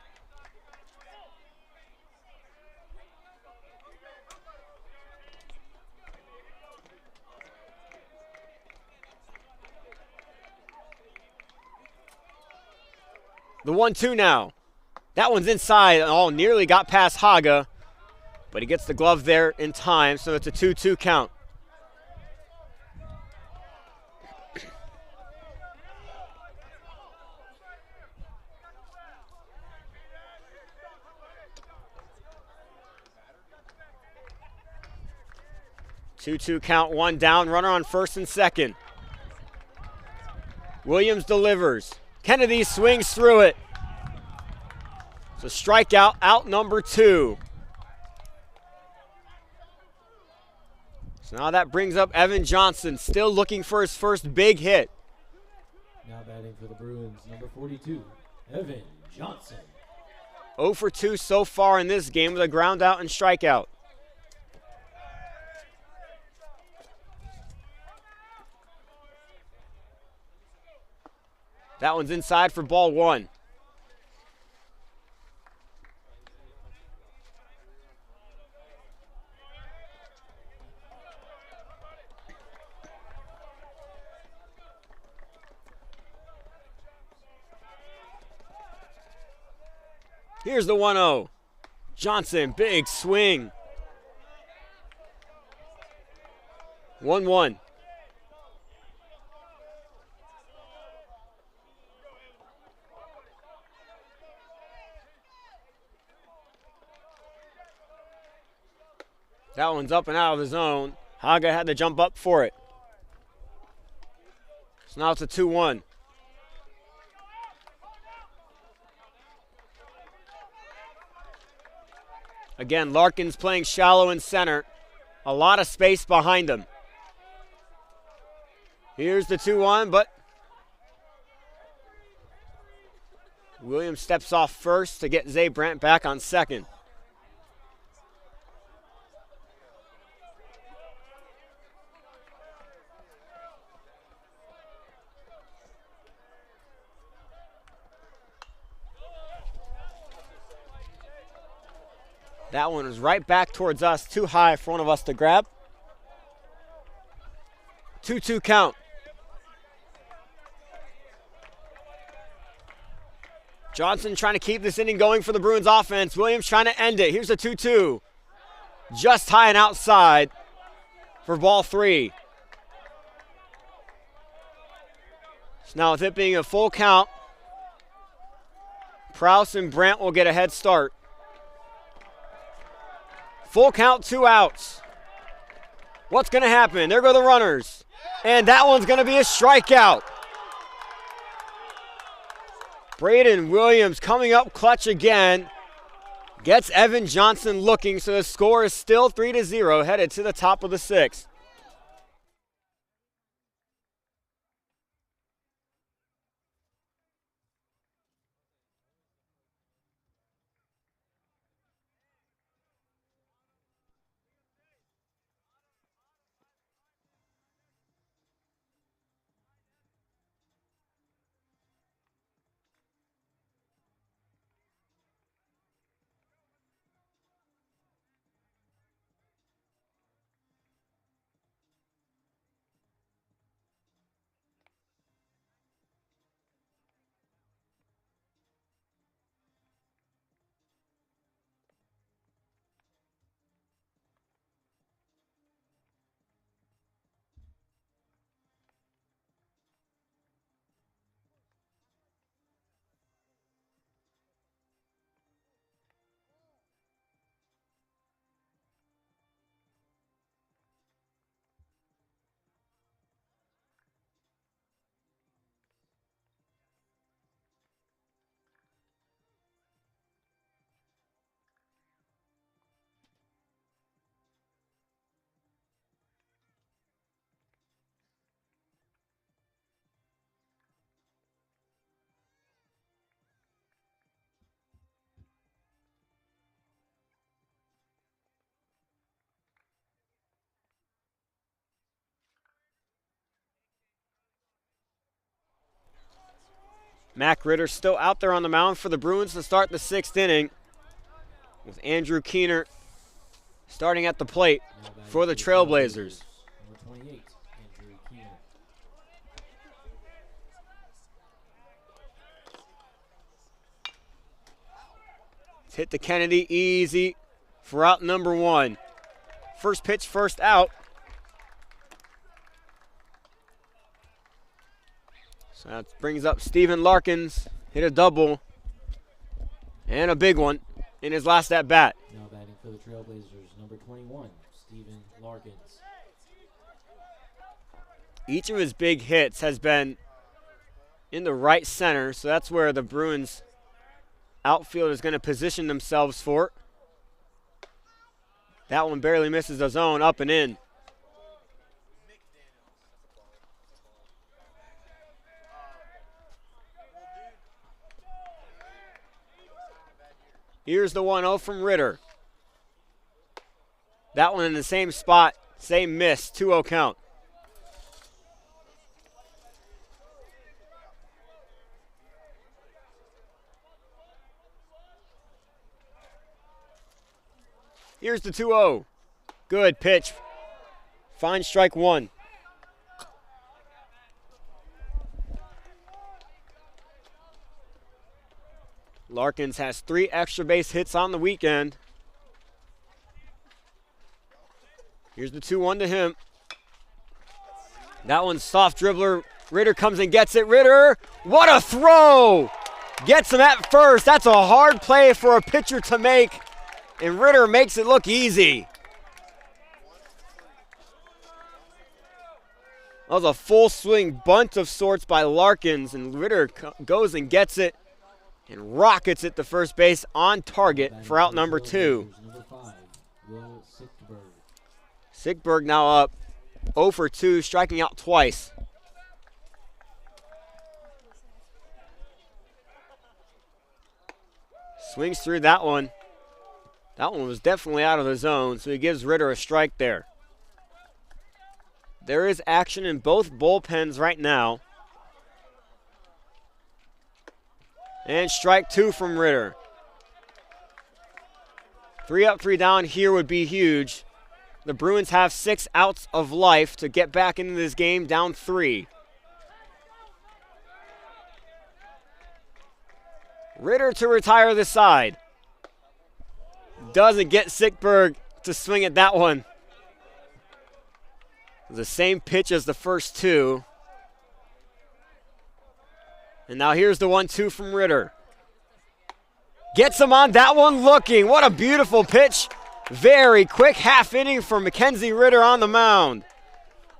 The 1-2 now. That one's inside and nearly got past Haga. But he gets the glove there in time, so it's a 2-2 count. 2-2 count, one down, runner on first and second. Williams delivers. Kennedy swings through it. It's a strikeout, out number 2. So now that brings up Evan Johnson, still looking for his first big hit. Now batting for the Bruins, number 42, Evan Johnson. 0 for 2 so far in this game with a ground out and strikeout. That one's inside for ball 1. Here's the 1-0. Johnson, big swing. 1-1. That one's up and out of the zone. Haga had to jump up for it. So now it's a 2-1. Again, Larkins playing shallow in center. A lot of space behind him. Here's the 2-1, but Williams steps off first to get Zay Brandt back on second. That one was right back towards us, too high for one of us to grab. 2-2 count. Johnson trying to keep this inning going for the Bruins offense. Williams trying to end it. Here's a 2-2. Just high and outside for ball 3. So now with it being a full count, Prowse and Brandt will get a head start. Full count, 2 outs. What's going to happen? There go the runners. And that one's going to be a strikeout. Braden Williams coming up clutch again. Gets Evan Johnson looking, so the score is still 3-0, headed to the top of the 6th. Mac Ritter still out there on the mound for the Bruins to start the 6th inning, with Andrew Keener starting at the plate for the Trailblazers. Number 28, Andrew Keener. It's hit to Kennedy, easy for out number 1. First pitch, first out. So that brings up Steven Larkins, hit a double and a big one in his last at bat. Now batting for the Trailblazers, number 21, Steven Larkins. Each of his big hits has been in the right center, so that's where the Bruins outfield is going to position themselves for. That one barely misses the zone, up and in. Here's the 1-0 from Ritter. That one in the same spot, same miss, 2-0 count. Here's the 2-0. Good pitch. Fine strike one. Larkins has 3 extra base hits on the weekend. Here's the 2-1 to him. That one's soft dribbler. Ritter comes and gets it. Ritter, what a throw! Gets him at first. That's a hard play for a pitcher to make, and Ritter makes it look easy. That was a full swing bunt of sorts by Larkins, and Ritter goes and gets it and rockets it to first base on target for out number 2. Sickberg now up 0 for 2, striking out twice. Swings through that one. That one was definitely out of the zone, so he gives Ritter a strike there. There is action in both bullpens right now. And strike 2 from Ritter. 3 up, 3 down here would be huge. The Bruins have 6 outs of life to get back into this game, down 3. Ritter to retire the side. Doesn't get Sickberg to swing at that one. The same pitch as the first 2. And now here's the 1-2 from Ritter. Gets him on that one looking. What a beautiful pitch. Very quick half inning for Mackenzie Ritter on the mound.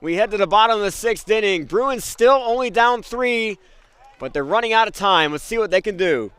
We head to the bottom of the 6th inning. Bruins still only down 3, but they're running out of time. Let's see what they can do.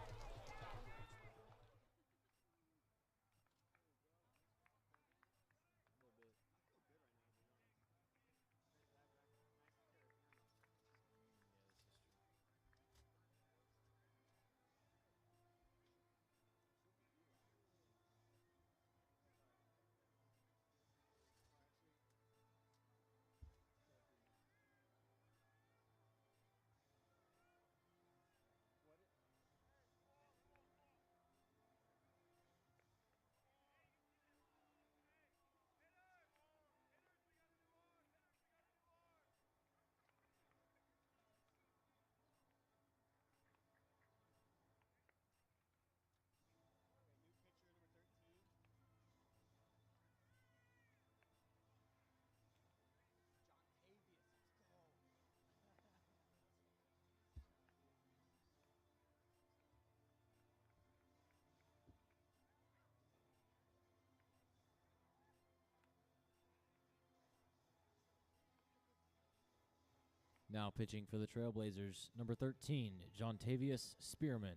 Now pitching for the Trailblazers, number 13, Jontavius Spearman.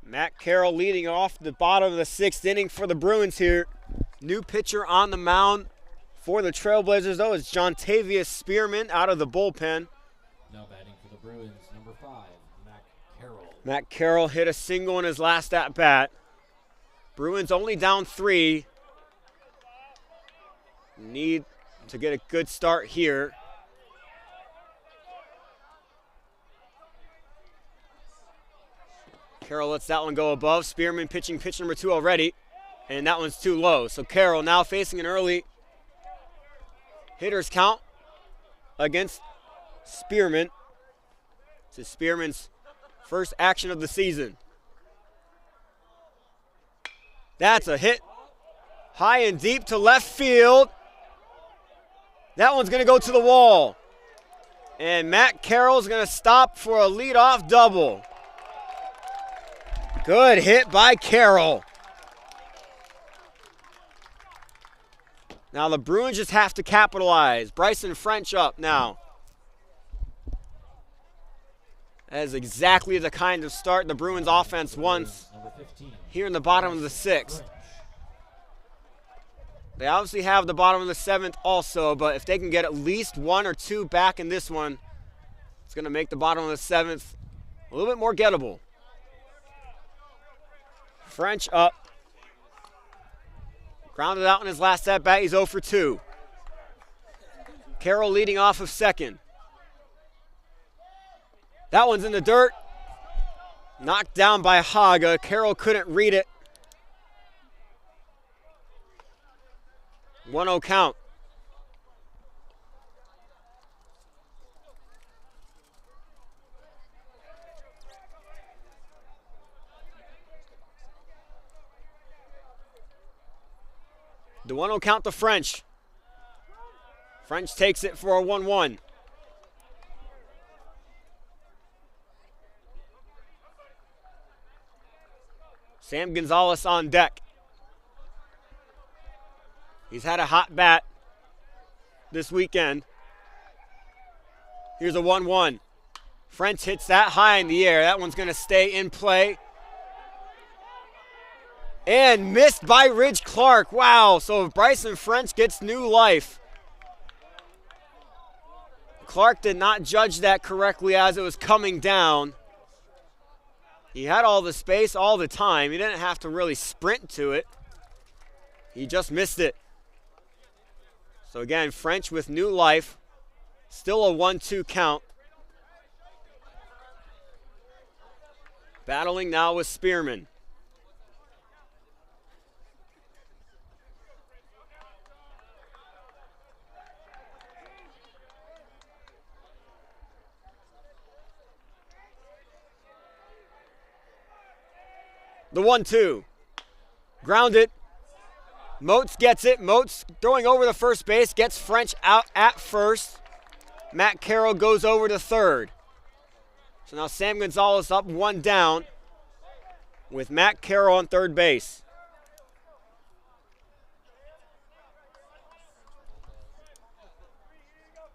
Matt Carroll leading off the bottom of the 6th inning for the Bruins here. New pitcher on the mound for the Trailblazers, though, is Jontavius Spearman out of the bullpen. Now batting for the Bruins, number 5, Matt Carroll. Matt Carroll hit a single in his last at-bat. Bruins only down 3. Need to get a good start here. Carroll lets that one go above. Spearman pitching pitch number 2 already, and that one's too low. So Carroll now facing an early hitter's count against Spearman. This is Spearman's first action of the season. That's a hit high and deep to left field. That one's going to go to the wall. And Matt Carroll's going to stop for a leadoff double. Good hit by Carroll. Now the Bruins just have to capitalize. Bryson French up now. That is exactly the kind of start the Bruins offense wants here in the bottom of the 6th. They obviously have the bottom of the 7th also, but if they can get at least 1 or 2 back in this one, it's going to make the bottom of the 7th a little bit more gettable. French up. Grounded out in his last at-bat. He's 0 for 2. Carroll leading off of second. That one's in the dirt. Knocked down by Haga. Carroll couldn't read it. 1-0 count. The 1-0 count to French. French takes it for a 1-1. Sam Gonzalez on deck. He's had a hot bat this weekend. Here's a 1-1. French hits that high in the air. That one's going to stay in play. And missed by Ridge Clark. Wow, so Bryson French gets new life. Clark did not judge that correctly as it was coming down. He had all the space all the time. He didn't have to really sprint to it. He just missed it. So again, French with new life. Still a 1-2 count. Battling now with Spearman. The 1-2. Grounded. Moats gets it. Moats throwing over the first base. Gets French out at first. Matt Carroll goes over to third. So now Sam Gonzalez up 1 down with Matt Carroll on third base.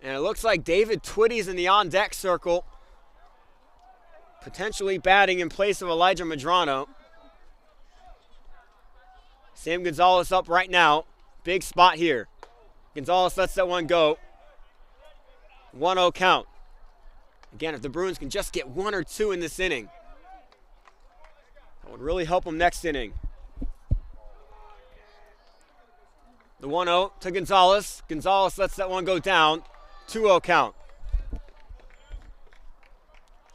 And it looks like David Twitty's in the on-deck circle, potentially batting in place of Elijah Medrano. Sam Gonzalez up right now. Big spot here. Gonzalez lets that one go. 1-0 count. Again, if the Bruins can just get 1 or 2 in this inning, that would really help them next inning. The 1-0 to Gonzalez. Gonzalez lets that one go down. 2-0 count.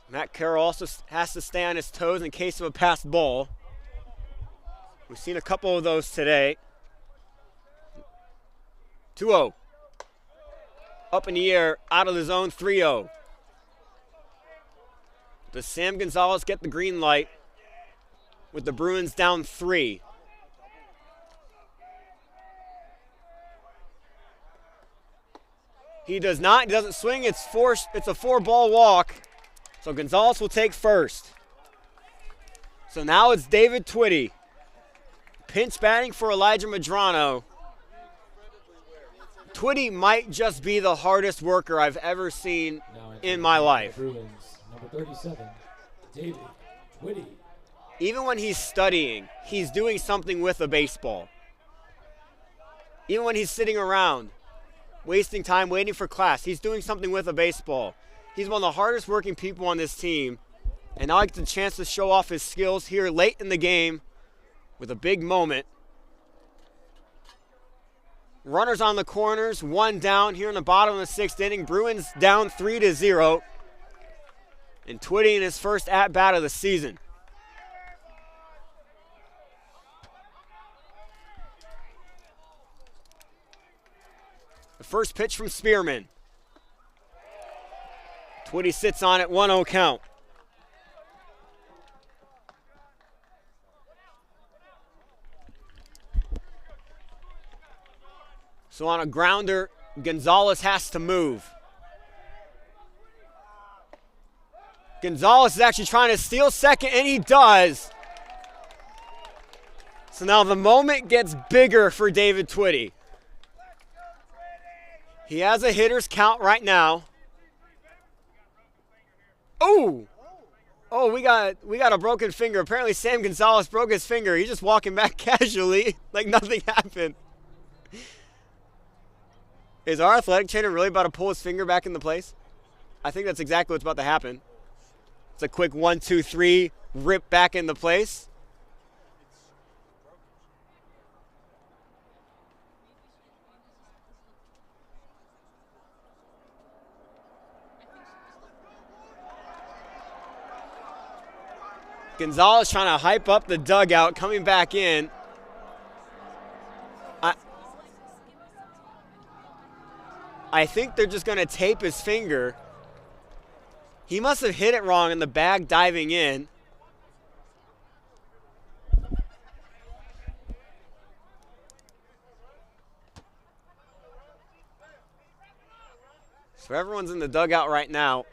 Matt Carroll also has to stay on his toes in case of a passed ball. We've seen a couple of those today. 2-0. Up in the air, out of the zone, 3-0. Does Sam Gonzalez get the green light with the Bruins down 3? He does not. He doesn't swing. It's a 4-ball walk. So Gonzalez will take first. So now it's David Twitty. Pinch batting for Elijah Medrano. Twitty might just be the hardest worker I've ever seen in my life. Bruins, number 37, David Twitty. Even when he's studying, he's doing something with a baseball. Even when he's sitting around, wasting time waiting for class, he's doing something with a baseball. He's one of the hardest working people on this team. And now he gets a chance to show off his skills here late in the game with a big moment. Runners on the corners, 1 down here in the bottom of the 6th inning. Bruins down 3-0. And Twitty in his first at-bat of the season. The first pitch from Spearman. Twitty sits on it, 1-0 count. So on a grounder, Gonzalez has to move. Gonzalez is actually trying to steal second, and he does. So now the moment gets bigger for David Twitty. He has a hitter's count right now. Oh! Oh, we got a broken finger. Apparently Sam Gonzalez broke his finger. He's just walking back casually like nothing happened. Is our athletic trainer really about to pull his finger back into place? I think that's exactly what's about to happen. It's a quick 1, 2, 3, rip back into place. Gonzalez trying to hype up the dugout, coming back in. I think they're just going to tape his finger. He must have hit it wrong in the bag diving in. So everyone's in the dugout right now,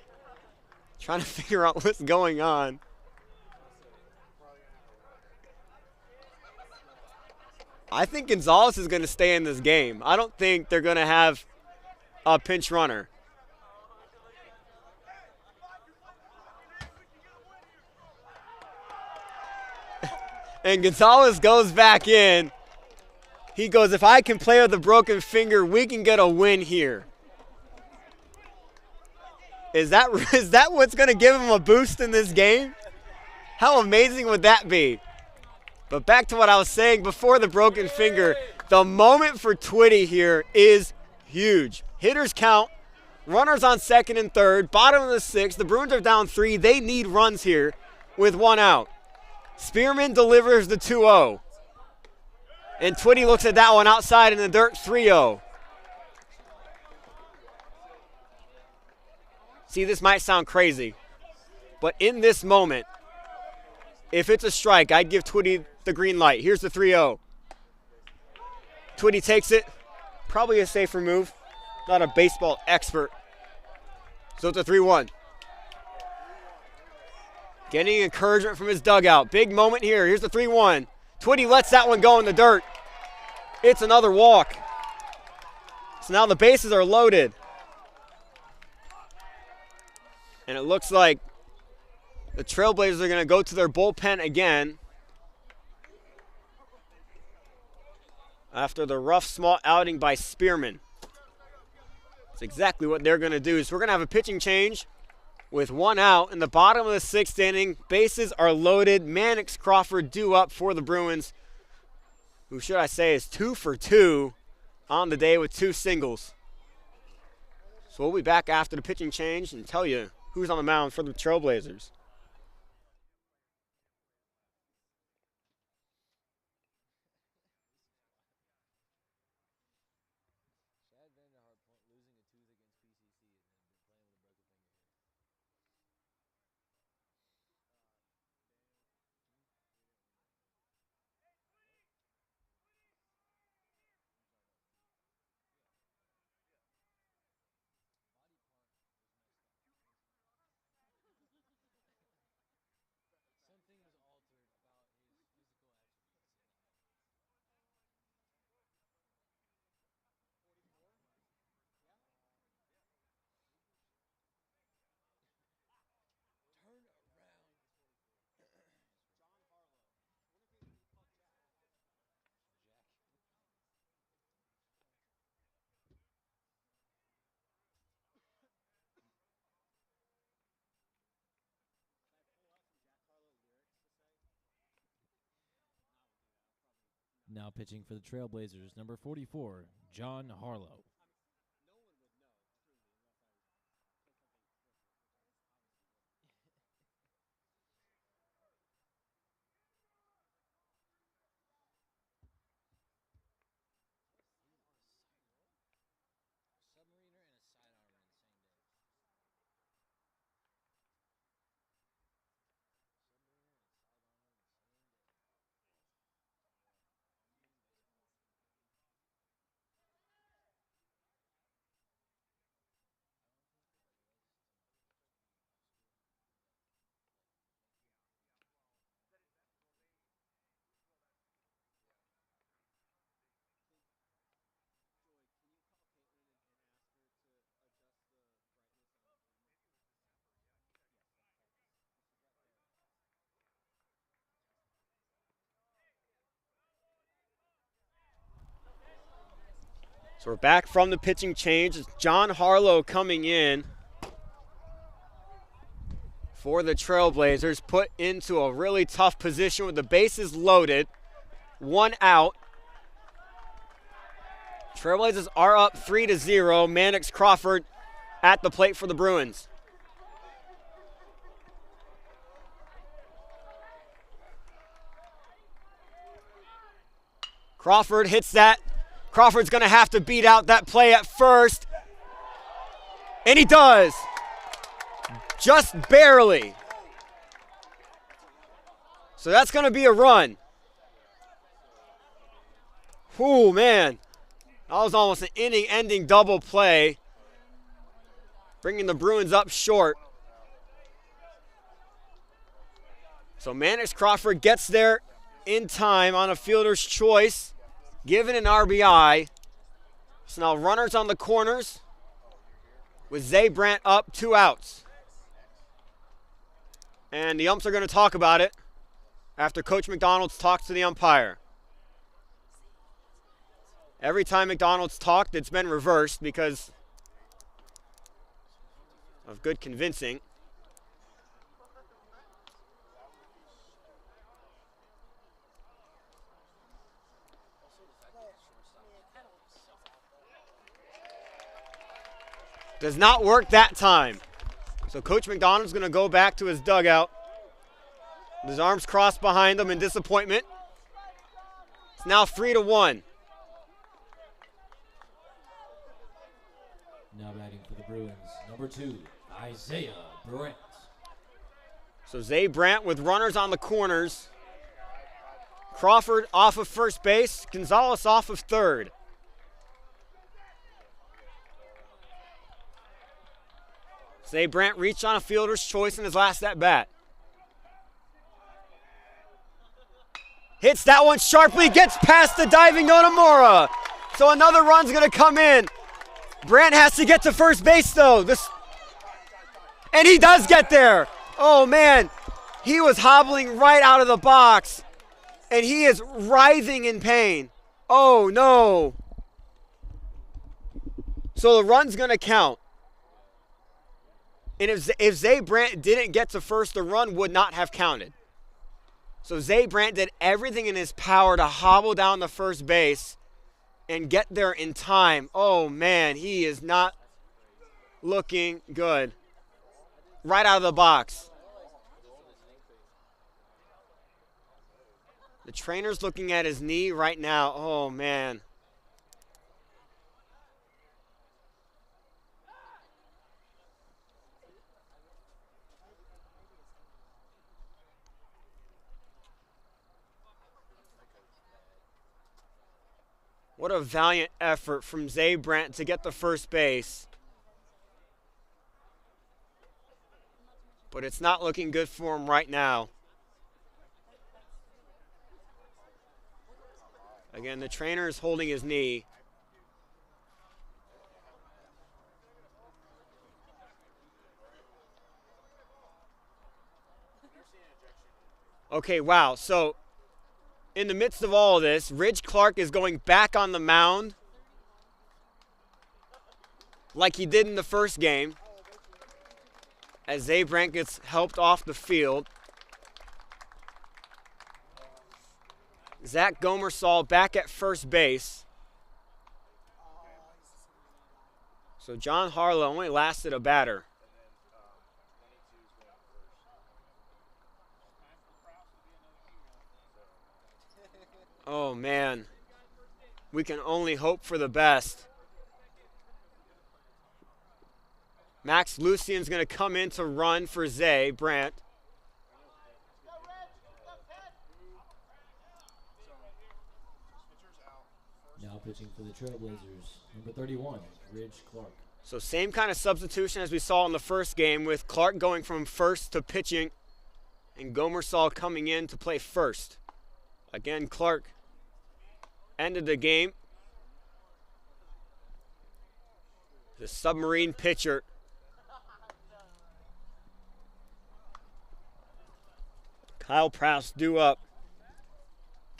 trying to figure out what's going on. I think Gonzalez is going to stay in this game. I don't think they're going to have a pinch runner. And Gonzalez goes back in. He goes, if I can play with a broken finger, we can get a win here. Is that what's going to give him a boost in this game? How amazing would that be? But back to what I was saying before the broken finger, the moment for Twitty here is huge. Hitters count, runners on second and third, bottom of the 6th. The Bruins are down 3. They need runs here with 1 out. Spearman delivers the 2-0. And Twitty looks at that one outside in the dirt, 3-0. See, this might sound crazy, but in this moment, if it's a strike, I'd give Twitty the green light. Here's the 3-0. Twitty takes it. Probably a safer move. Not a baseball expert. So it's a 3-1. Getting encouragement from his dugout. Big moment here. Here's the 3-1. Twitty lets that one go in the dirt. It's another walk. So now the bases are loaded. And it looks like the Trailblazers are going to go to their bullpen again after the rough, small outing by Spearman. That's exactly what they're going to do. So we're going to have a pitching change with 1 out in the bottom of the 6th inning. Bases are loaded. Mannix Crawford due up for the Bruins, who should I say is 2 for 2 on the day with 2 singles. So we'll be back after the pitching change and tell you who's on the mound for the Trailblazers. Now pitching for the Trailblazers, number 44, John Harlow. So we're back from the pitching change. It's John Harlow coming in for the Trailblazers, put into a really tough position with the bases loaded. 1 out. Trailblazers are up 3-0. Mannix Crawford at the plate for the Bruins. Crawford hits that. Crawford's going to have to beat out that play at first. And he does. Just barely. So that's going to be a run. Ooh, man. That was almost an inning-ending double play, bringing the Bruins up short. So Mannix Crawford gets there in time on a fielder's choice, given an RBI. So now runners on the corners with Zay Brandt up, 2 outs. And the umps are going to talk about it after Coach McDonald's talks to the umpire. Every time McDonald's talked, it's been reversed because of good convincing. Does not work that time. So Coach McDonald's going to go back to his dugout. His arms crossed behind him in disappointment. It's now 3-1. Now batting for the Bruins, number 2, Isaiah Brandt. So Zay Brandt with runners on the corners. Crawford off of first base. Gonzalez off of third. Zay Brandt reached on a fielder's choice in his last at-bat. Hits that one sharply, gets past the diving Nonomura. So another run's going to come in. Brandt has to get to first base, though. And he does get there. Oh, man. He was hobbling right out of the box. And he is writhing in pain. Oh, no. So the run's going to count. And if Zay Brandt didn't get to first, the run would not have counted. So Zay Brandt did everything in his power to hobble down the first base and get there in time. Oh, man, he is not looking good. Right out of the box. The trainer's looking at his knee right now. Oh, man. What a valiant effort from Zay Brandt to get to first base. But it's not looking good for him right now. Again, the trainer is holding his knee. Okay, wow. So in the midst of all of this, Ridge Clark is going back on the mound like he did in the first game as Zay Brandt gets helped off the field. Zach Gomersall back at first base. So John Harlow only lasted a batter. Oh, man. We can only hope for the best. Max Lucian's going to come in to run for Zay Brandt. Now pitching for the Trailblazers, number 31, Ridge Clark. So same kind of substitution as we saw in the first game, with Clark going from first to pitching and Gomersall coming in to play first. Again, Clark ended the game. The submarine pitcher. Kyle Prouse due up.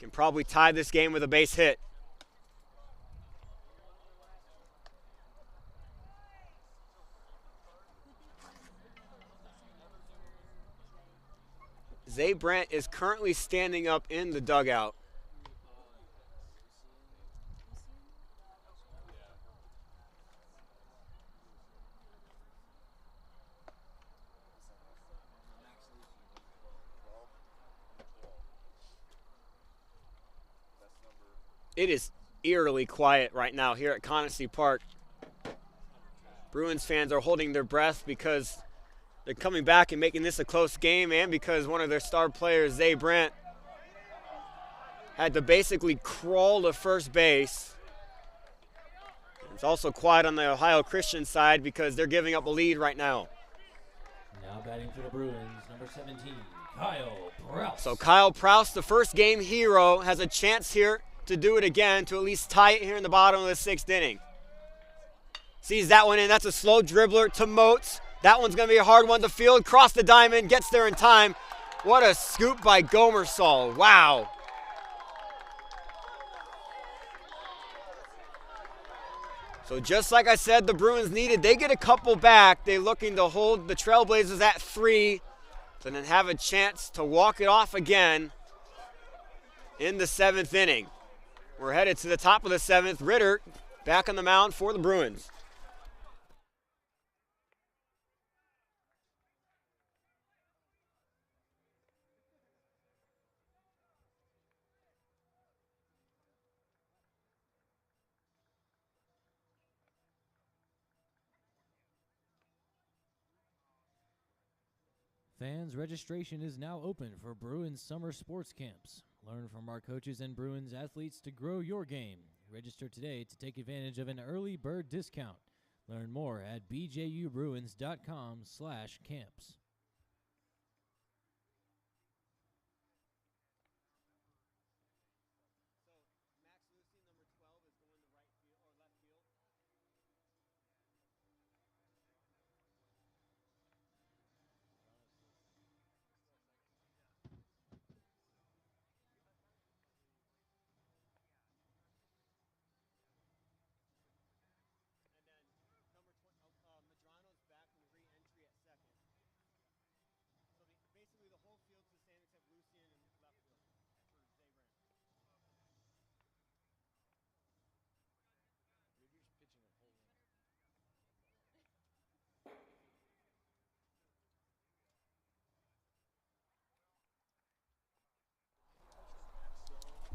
Can probably tie this game with a base hit. Zay Brandt is currently standing up in the dugout. It is eerily quiet right now here at Conestee Park. Bruins fans are holding their breath because they're coming back and making this a close game, and because one of their star players, Zay Brandt, had to basically crawl to first base. It's also quiet on the Ohio Christian side because they're giving up a lead right now. Now batting for the Bruins, number 17, Kyle Prouse. So Kyle Prouse, the first game hero, has a chance here to do it again, to at least tie it here in the bottom of the 6th inning. Sees that one in. That's a slow dribbler to Moats. That one's going to be a hard one to field. Cross the diamond, gets there in time. What a scoop by Gomersall. Wow. So just like I said, the Bruins needed, they get a couple back. They're looking to hold the Trailblazers at 3, to then have a chance to walk it off again in the 7th inning. We're headed to the top of the 7th. Ritter back on the mound for the Bruins. Fans, registration is now open for Bruins summer sports camps. Learn from our coaches and Bruins athletes to grow your game. Register today to take advantage of an early bird discount. Learn more at bjubruins.com/camps.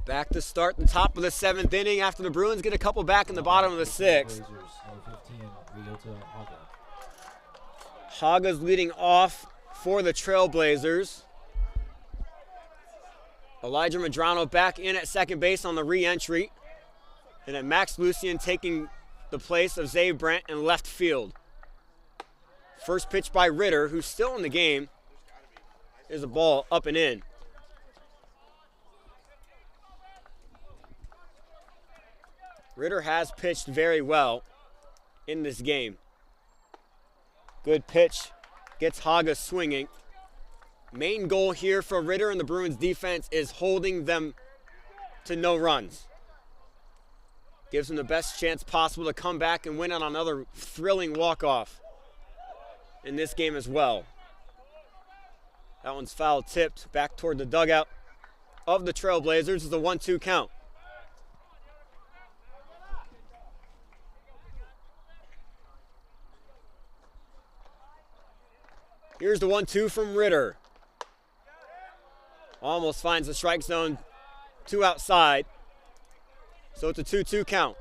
Back to start the top of the 7th inning after the Bruins get a couple back in the bottom of the 6th. Haga's leading off for the Trailblazers. Elijah Medrano back in at second base on the re-entry. And then Max Lucian taking the place of Zay Brandt in left field. First pitch by Ritter, who's still in the game. There's a ball up and in. Ritter has pitched very well in this game. Good pitch, gets Haga swinging. Main goal here for Ritter and the Bruins defense is holding them to no runs. Gives them the best chance possible to come back and win on another thrilling walk-off in this game as well. That one's foul tipped back toward the dugout. of the Trailblazers is a 1-2 count. Here's the 1-2 from Ritter. Almost finds the strike zone, 2 outside. So it's a 2-2 count.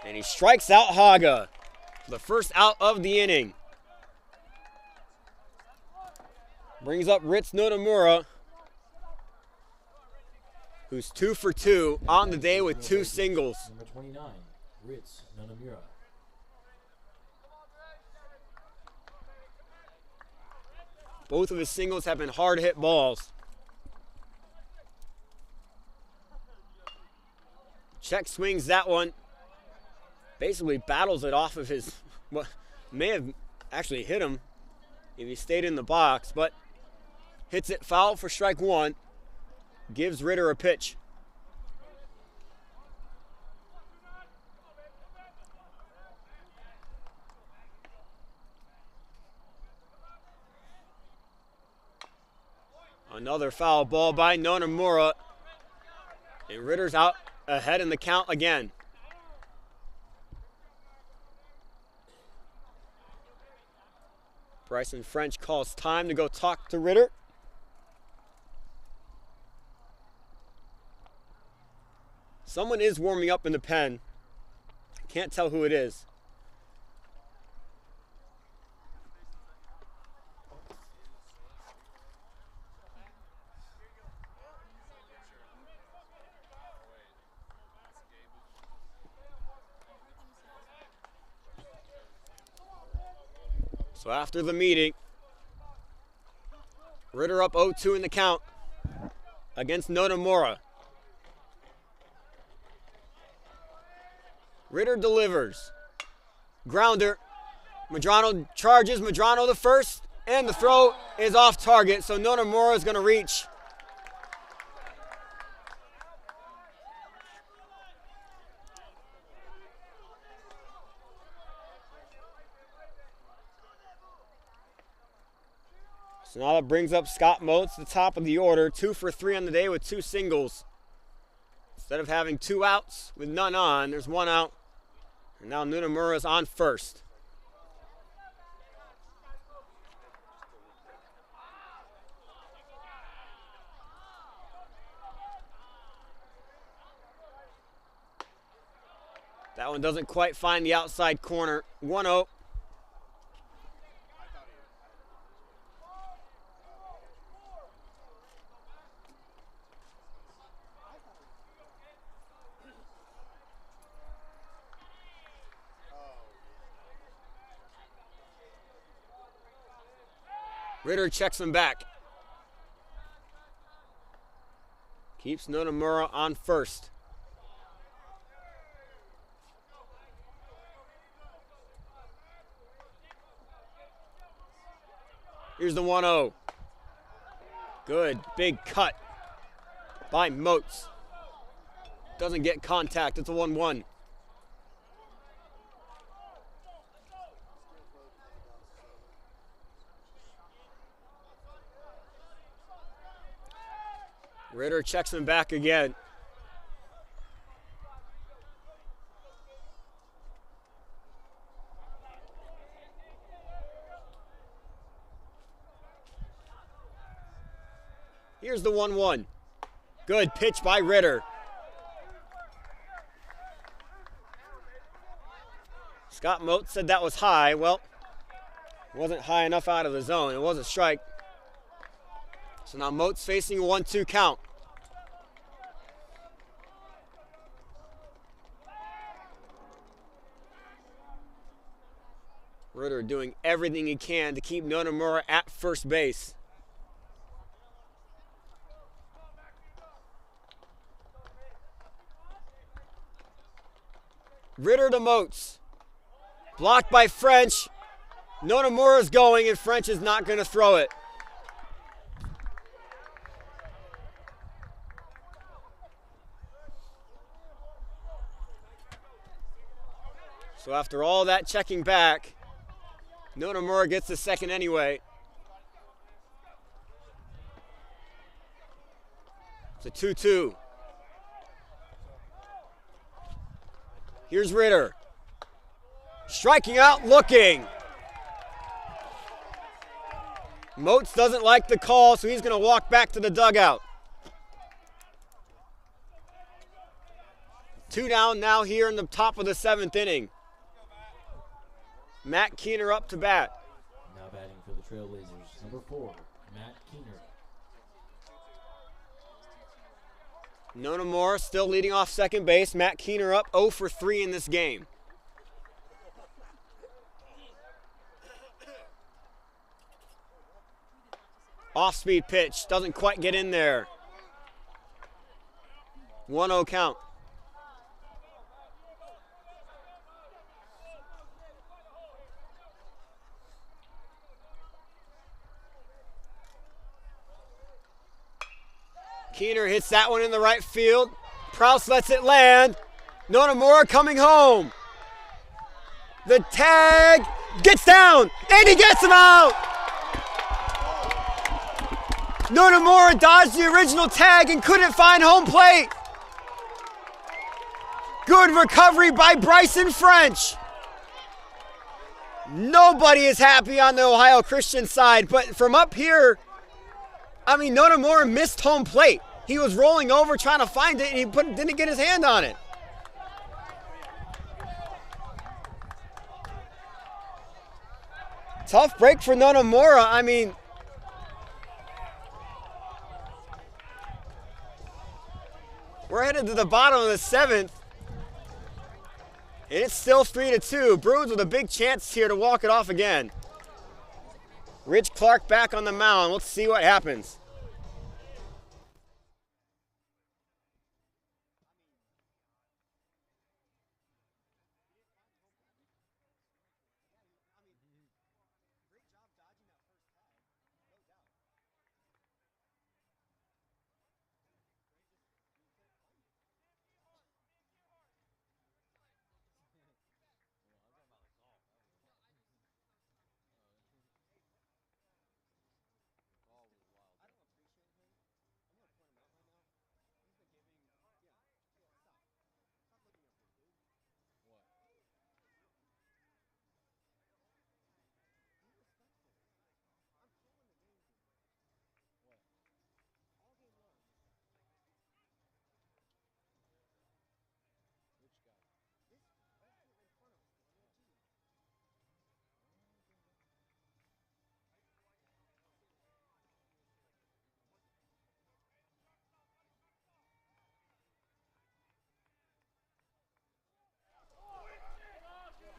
And he strikes out Haga, the first out of the inning. Brings up Ritz Notamura, who's 2 for 2 on the day with 2 singles. Number 29, Ritz Notamura. Both of his singles have been hard hit balls. Check swings that one. Basically battles it off of his, what may have actually hit him if he stayed in the box, but hits it foul for strike 1. Gives Ritter a pitch. Another foul ball by Notamura. And Ritter's out ahead in the count again. Bryson French calls time to go talk to Ritter. Someone is warming up in the pen. Can't tell who it is. So after the meeting, Ritter up 0-2 in the count against Notamura. Ritter delivers. Grounder. Medrano charges. Medrano the first. And the throw is off target. So Notamura is going to reach. So now that brings up Scott Motes, the top of the order. 2 for 3 on the day with 2 singles. Instead of having 2 outs with none on, there's 1 out. And now Notamura is on first. That one doesn't quite find the outside corner. 1-0. Ritter checks him back. Keeps Notamura on first. Here's the 1-0. Good, big cut by Motes. Doesn't get contact, it's a 1-1. Ritter checks him back again. Here's the 1-1. Good pitch by Ritter. Scott Motes said that was high. Well, it wasn't high enough out of the zone. It was a strike. So now Motes facing a 1-2 count. Ritter doing everything he can to keep Notamura at first base. Ritter to Motes. Blocked by French. Notamura's going and French is not going to throw it. So after all that checking back, Nonomura gets the second anyway. It's a 2-2. Here's Ritter. Striking out, looking. Moats doesn't like the call, so he's going to walk back to the dugout. 2 down now here in the top of the 7th inning. Matt Keener up to bat. Now batting for the Trailblazers, number 4, Matt Keener. Nonomura still leading off second base. Matt Keener up 0 for 3 in this game. Off-speed pitch, doesn't quite get in there. 1-0 count. Keener hits that one in the right field. Prouse lets it land. Nonomura coming home. The tag gets down, and he gets him out. Nonomura dodged the original tag and couldn't find home plate. Good recovery by Bryson French. Nobody is happy on the Ohio Christian side, but from up here, I mean, Nonomura missed home plate. He was rolling over trying to find it, and he didn't get his hand on it. Tough break for Nonomura. I mean, we're headed to the bottom of the 7th, and it's still 3-2. Bruins with a big chance here to walk it off again. Rich Clark back on the mound. Let's see what happens.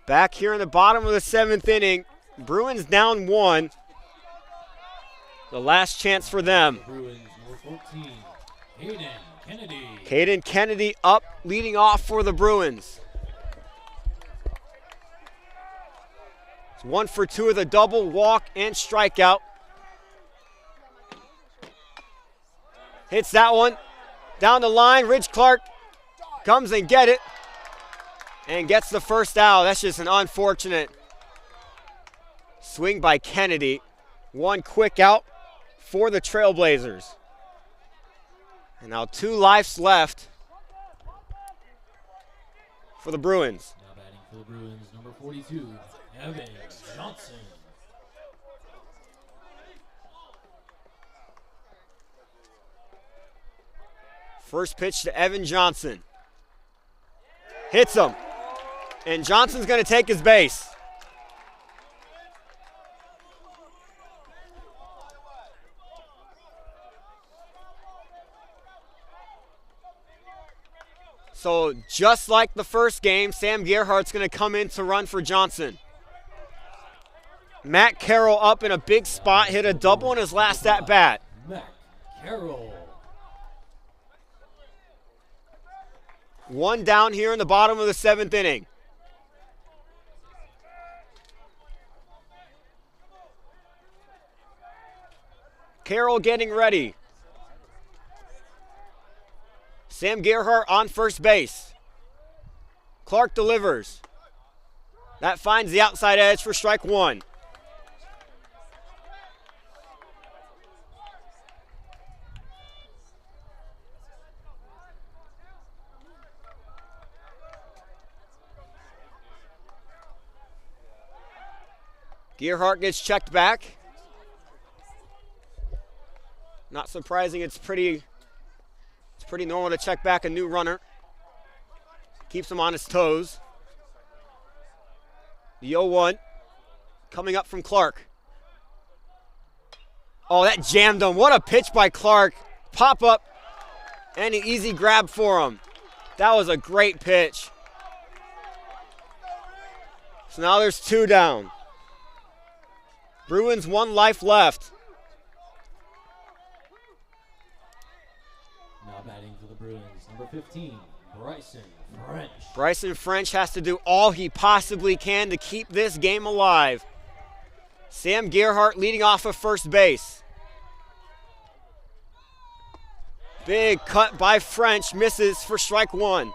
Back here in the bottom of the 7th inning, Bruins down 1. The last chance for them. Bruins, number 14, Caden Kennedy. Caden Kennedy up, leading off for the Bruins. It's 1 for 2 with a double, walk, and strikeout. Hits that one. Down the line, Rich Clark comes and get it. And gets the first out. That's just an unfortunate swing by Kennedy. 1 quick out for the Trailblazers. And now 2 lives left for the Bruins. Now batting for the Bruins, number 42, Evan Johnson. First pitch to Evan Johnson. Hits him. And Johnson's going to take his base. So just like the first game, Sam Gerhardt's going to come in to run for Johnson. Matt Carroll up in a big spot, hit a double in his last at-bat. Matt Carroll. 1 down here in the bottom of the 7th inning. Carroll getting ready. Sam Gerhardt on first base. Clark delivers. That finds the outside edge for strike one. Gearhart gets checked back. Not surprising, it's pretty normal to check back a new runner. Keeps him on his toes. The 0-1 coming up from Clark. Oh, that jammed him. What a pitch by Clark. Pop up and an easy grab for him. That was a great pitch. So now there's 2 down. Bruins 1 life left. Now batting for the Bruins, number 15, Bryson French. Bryson French has to do all he possibly can to keep this game alive. Sam Gearhart leading off of first base. Big cut by French, misses for strike one.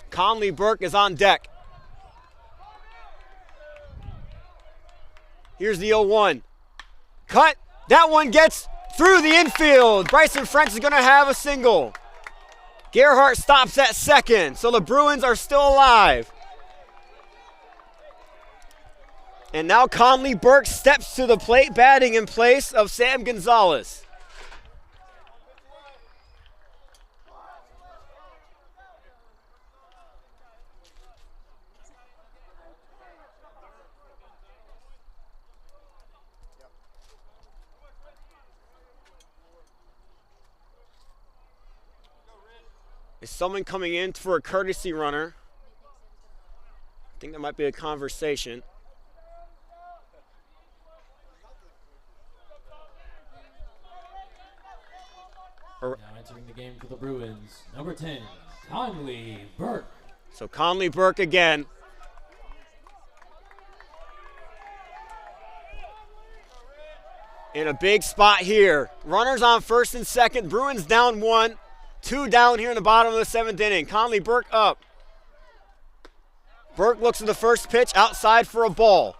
Conley Burke is on deck. Here's the 0-1. Cut. That one gets through the infield. Bryson French is going to have a single. Gearhart stops at second, so the Bruins are still alive. And now Conley Burke steps to the plate, batting in place of Sam Gonzalez. Is someone coming in for a courtesy runner? I think that might be a conversation. Now entering the game for the Bruins, number 10, Conley Burke. So Conley Burke again. In a big spot here. Runners on first and second. Bruins down 1. 2 down here in the bottom of the 7th inning. Conley Burke up. Burke looks at the first pitch outside for a ball.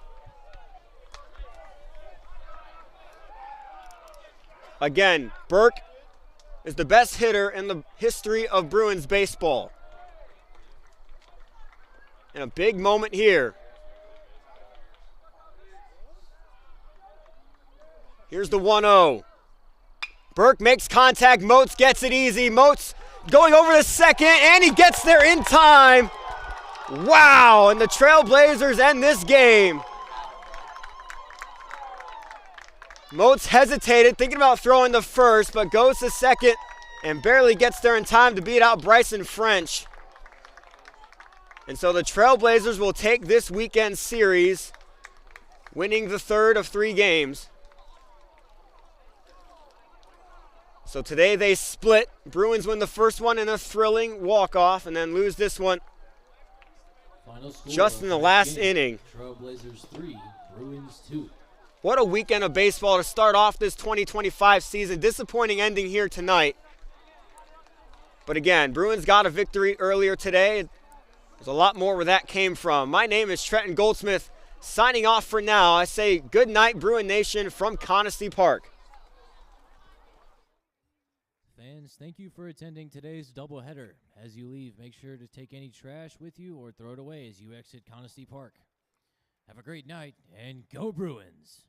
Again, Burke is the best hitter in the history of Bruins baseball. And a big moment here. Here's the 1-0. Burke makes contact. Moats gets it easy. Moats going over to second, and he gets there in time. Wow, and the Trailblazers end this game. Moats hesitated, thinking about throwing the first, but goes to second and barely gets there in time to beat out Bryson French. And so the Trailblazers will take this weekend series, winning the 3rd of 3 games. So today they split. Bruins win the first one in a thrilling walk-off and then lose this one just in the last inning. Trailblazers 3, Bruins 2. What a weekend of baseball to start off this 2025 season. Disappointing ending here tonight. But again, Bruins got a victory earlier today. There's a lot more where that came from. My name is Trenton Goldsmith. Signing off for now. I say good night, Bruin Nation, from Conestee Park. Fans, thank you for attending today's doubleheader. As you leave, make sure to take any trash with you or throw it away as you exit Conestee Park. Have a great night, and go Bruins!